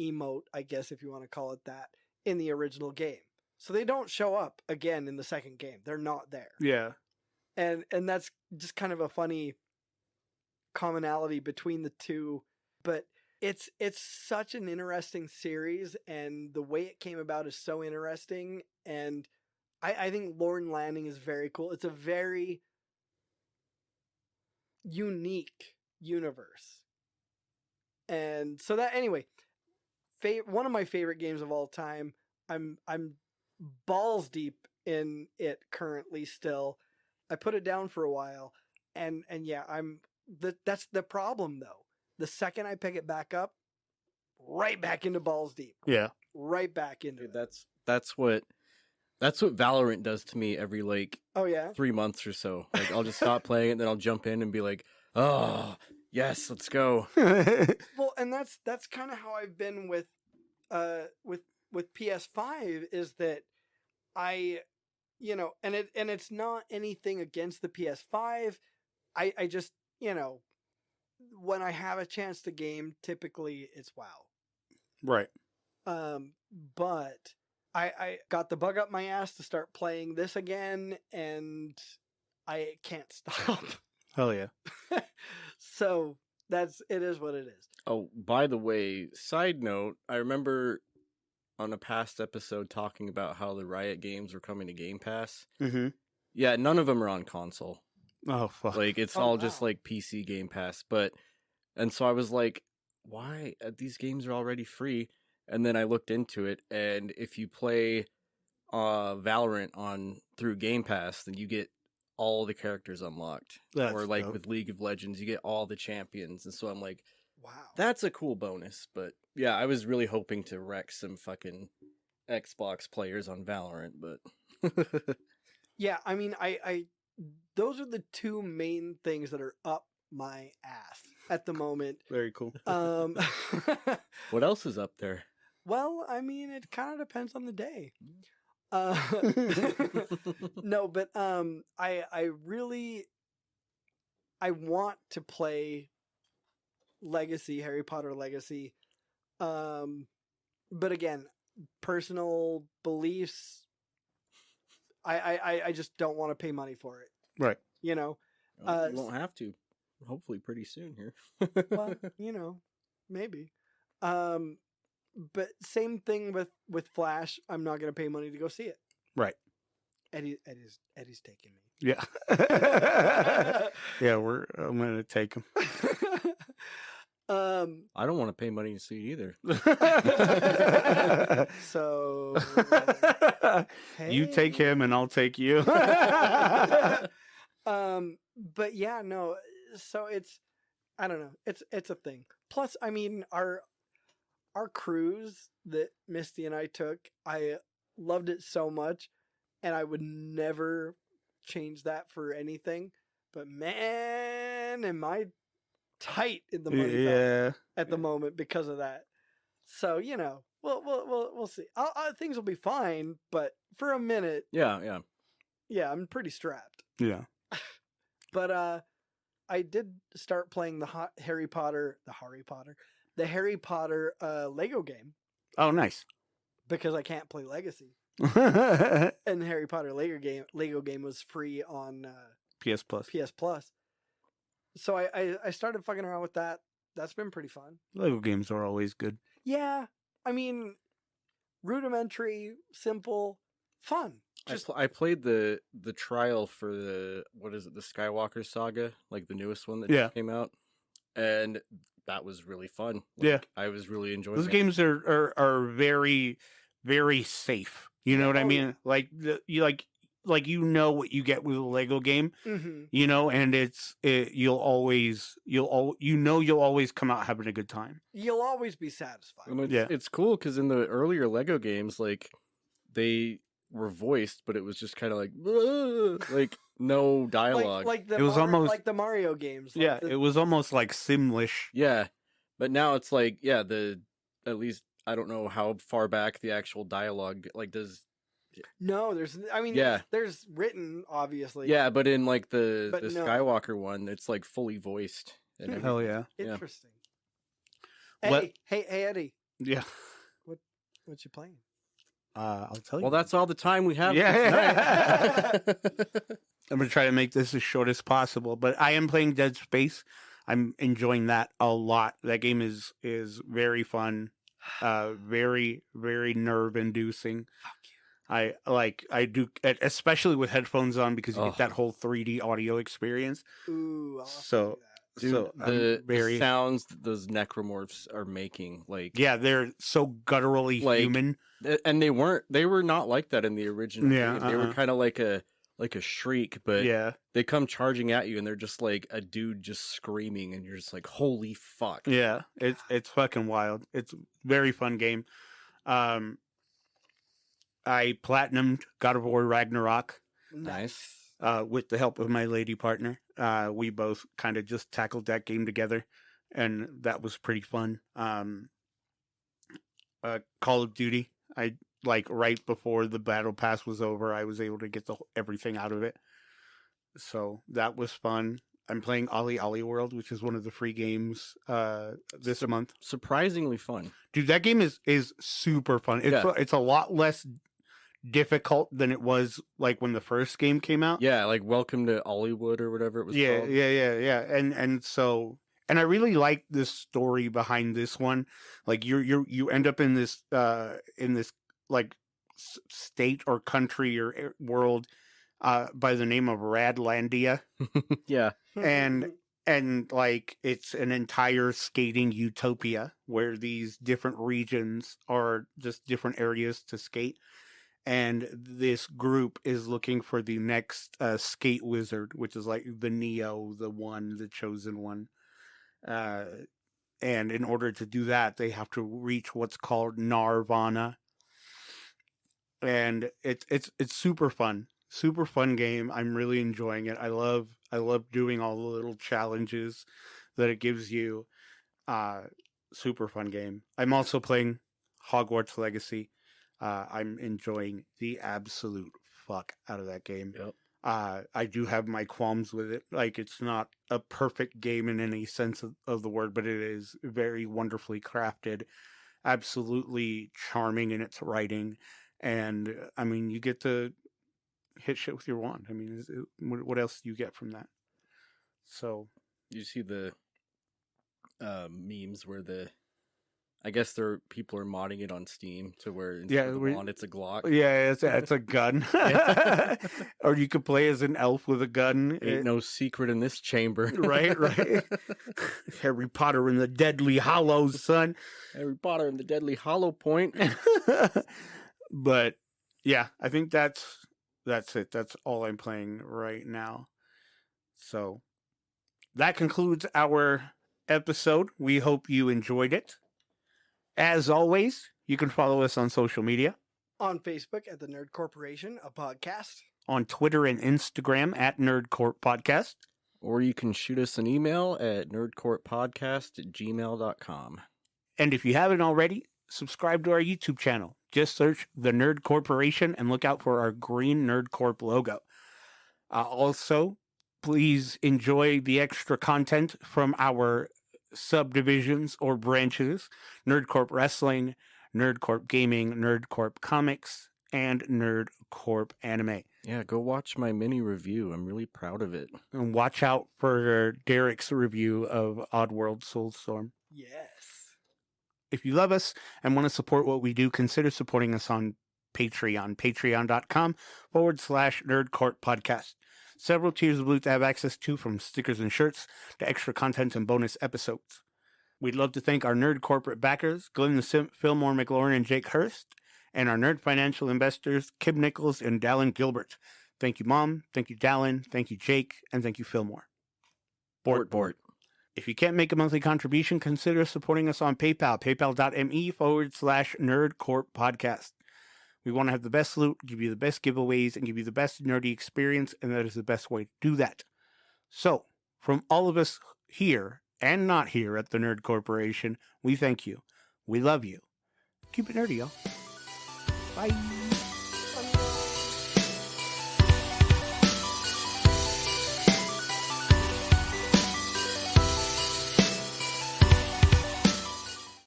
emote, I guess if you want to call it that, in the original game. So they don't show up again in the second game. They're not there. Yeah. And that's just kind of a funny commonality between the two. But it's such an interesting series, and the way it came about is so interesting. And I think Lorne Lanning is very cool. It's a very unique universe. And so that, anyway, one of my favorite games of all time. I'm balls deep in it currently still. I put it down for a while, and yeah, that's the problem though. The second I pick it back up, right back into balls deep. Yeah. Right back into Dude, it. that's what That's what Valorant does to me every like Oh yeah. 3 months or so. Like I'll just stop playing it, and then I'll jump in and be like, "Oh, yes, let's go." Well, and that's kind of how I've been with PS5 is that I, and it's not anything against the PS5. I just, when I have a chance to game, typically it's WoW. Right. But I got the bug up my ass to start playing this again, and I can't stop. Hell yeah. So it is what it is. Oh, by the way, side note, I remember on a past episode talking about how the Riot games were coming to Game Pass. Mm-hmm. Yeah, none of them are on console. Oh, fuck. Like it's all just like PC Game Pass. And so I was like, why? These games are already free. And then I looked into it, and if you play Valorant through Game Pass, then you get all the characters unlocked. That's or like dope. with League of Legends, you get all the champions. And so I'm like, Wow. that's a cool bonus. But yeah, I was really hoping to wreck some fucking Xbox players on Valorant, but Yeah, I mean, I those are the two main things that are up my ass at the moment. Very cool. what else is up there? Well, I mean, it kind of depends on the day. No, but I really want to play Harry Potter Legacy. But again, personal beliefs. I just don't want to pay money for it. Right. You know. You won't have to. Hopefully, pretty soon here. Well, maybe. But same thing with Flash. I'm not going to pay money to go see it. Right. Eddie's taking me. Yeah. Yeah, I'm going to take him. I don't want to pay money to see it either. So You take him and I'll take you. But yeah, no. So I don't know. It's a thing. Plus, I mean, our cruise that Misty and I took, I loved it so much, and I would never change that for anything. But man, am I tight in the money belt at the moment because of that. So we'll see. Things will be fine, but for a minute, Yeah. I'm pretty strapped. Yeah. But I did start playing the Harry Potter Lego game Oh, nice. because I can't play Legacy. PS And Harry Potter Lego game was free on Plus. PS Plus. So I started fucking around with that. That's been pretty fun. Lego games are always good. Yeah, I mean, rudimentary, simple, fun. I played the trial for the Skywalker saga, like the newest one that just came out, and that was really fun. I was really enjoying those Oh, games are very, very safe. You know what I mean? Like what you get with a Lego game, Mm-hmm. And you'll always come out having a good time. You'll always be satisfied. And it's cool because in the earlier Lego games, like they were voiced, but it was just kind of like no dialogue. Like It was almost like the Mario games. it was almost like Simlish. Yeah, but now it's like at least I don't know how far back the actual dialogue does. No, there's there's written obviously. Yeah, but in like the But no. Skywalker one, it's like fully voiced. And everything. Hell yeah. Interesting. What- Hey Eddie, Yeah. what you playing? I'll tell you. Well, that's all the time we have. Yeah. For tonight. I'm going to try to make this as short as possible, but I am playing Dead Space. I'm enjoying that a lot. That game is very fun. Very, very nerve inducing. I do, especially with headphones on because you get that whole 3D audio experience. Ooh, I'll have to So, do that. Dude, so the sounds that those necromorphs are making, they're so gutturally human. And they were not like that in the original Yeah, game. They were kind of like a shriek, but they come charging at you and they're just like a dude just screaming and you're just like, holy fuck. Yeah, it's fucking wild. It's a very fun game. I platinumed God of War Ragnarok Nice. with the help of my lady partner. We both kind of just tackled that game together, and that was pretty fun. Call of Duty, I like right before the battle pass was over, I was able to get everything out of it. So that was fun. I'm playing Ollie Ollie World, which is one of the free games this month. Surprisingly fun. Dude, that game is super fun. It's a lot less difficult than it was like when the first game came out. Yeah, like Welcome to Hollywood or whatever it was called. Yeah. And I really like this story behind this one. Like you end up in this like state or country or world by the name of Radlandia. Yeah. And like it's an entire skating utopia where these different regions are just different areas to skate. And this group is looking for the next skate wizard, which is like the Neo, the chosen one. And in order to do that, they have to reach what's called Nirvana. And it's super fun. Super fun game. I'm really enjoying it. I love doing all the little challenges that it gives you. Super fun game. I'm also playing Hogwarts Legacy. I'm enjoying the absolute fuck out of that game. Yep. I do have my qualms with it. Like, it's not a perfect game in any sense of the word, but it is very wonderfully crafted, absolutely charming in its writing. And, I mean, you get to hit shit with your wand. I mean, what else do you get from that? So. You see the memes where I guess people are modding it on Steam to where instead of the wand, it's a Glock. Yeah, it's a gun. Or you could play as an elf with a gun. Ain't no secret in this chamber. Right. Harry Potter and the Deadly Hallows, son. Harry Potter and the Deadly Hollow Point. But yeah, I think that's it. That's all I'm playing right now. So that concludes our episode. We hope you enjoyed it. As always, you can follow us on social media. On Facebook at The Nerd Corporation, a podcast. On Twitter and Instagram at NerdCorp Podcast. Or you can shoot us an email at nerdcorppodcast@gmail.com. And if you haven't already, subscribe to our YouTube channel. Just search The Nerd Corporation and look out for our green Nerd Corp logo. Also, please enjoy the extra content from our subdivisions or branches: Nerd Corp Wrestling, Nerd Corp Gaming, Nerd Corp Comics, and Nerd Corp Anime. Yeah, go watch my mini review. I'm really proud of it. And watch out for Derek's review of Oddworld Soulstorm. Yes. If you love us and want to support what we do, consider supporting us on Patreon, patreon.com/Nerd Corp Podcast. Several tiers of loot to have access to, from stickers and shirts to extra content and bonus episodes. We'd love to thank our Nerd Corporate backers, Glenn the Simp, Fillmore McLaurin, and Jake Hurst, and our Nerd Financial investors, Kib Nichols and Dallin Gilbert. Thank you, Mom. Thank you, Dallin. Thank you, Jake. And thank you, Fillmore. Bort. If you can't make a monthly contribution, consider supporting us on PayPal, paypal.me/Nerd Corp Podcast. We want to have the best loot, give you the best giveaways, and give you the best nerdy experience, and that is the best way to do that. So, from all of us here and not here at the Nerd Corporation, we thank you. We love you. Keep it nerdy, y'all. Bye.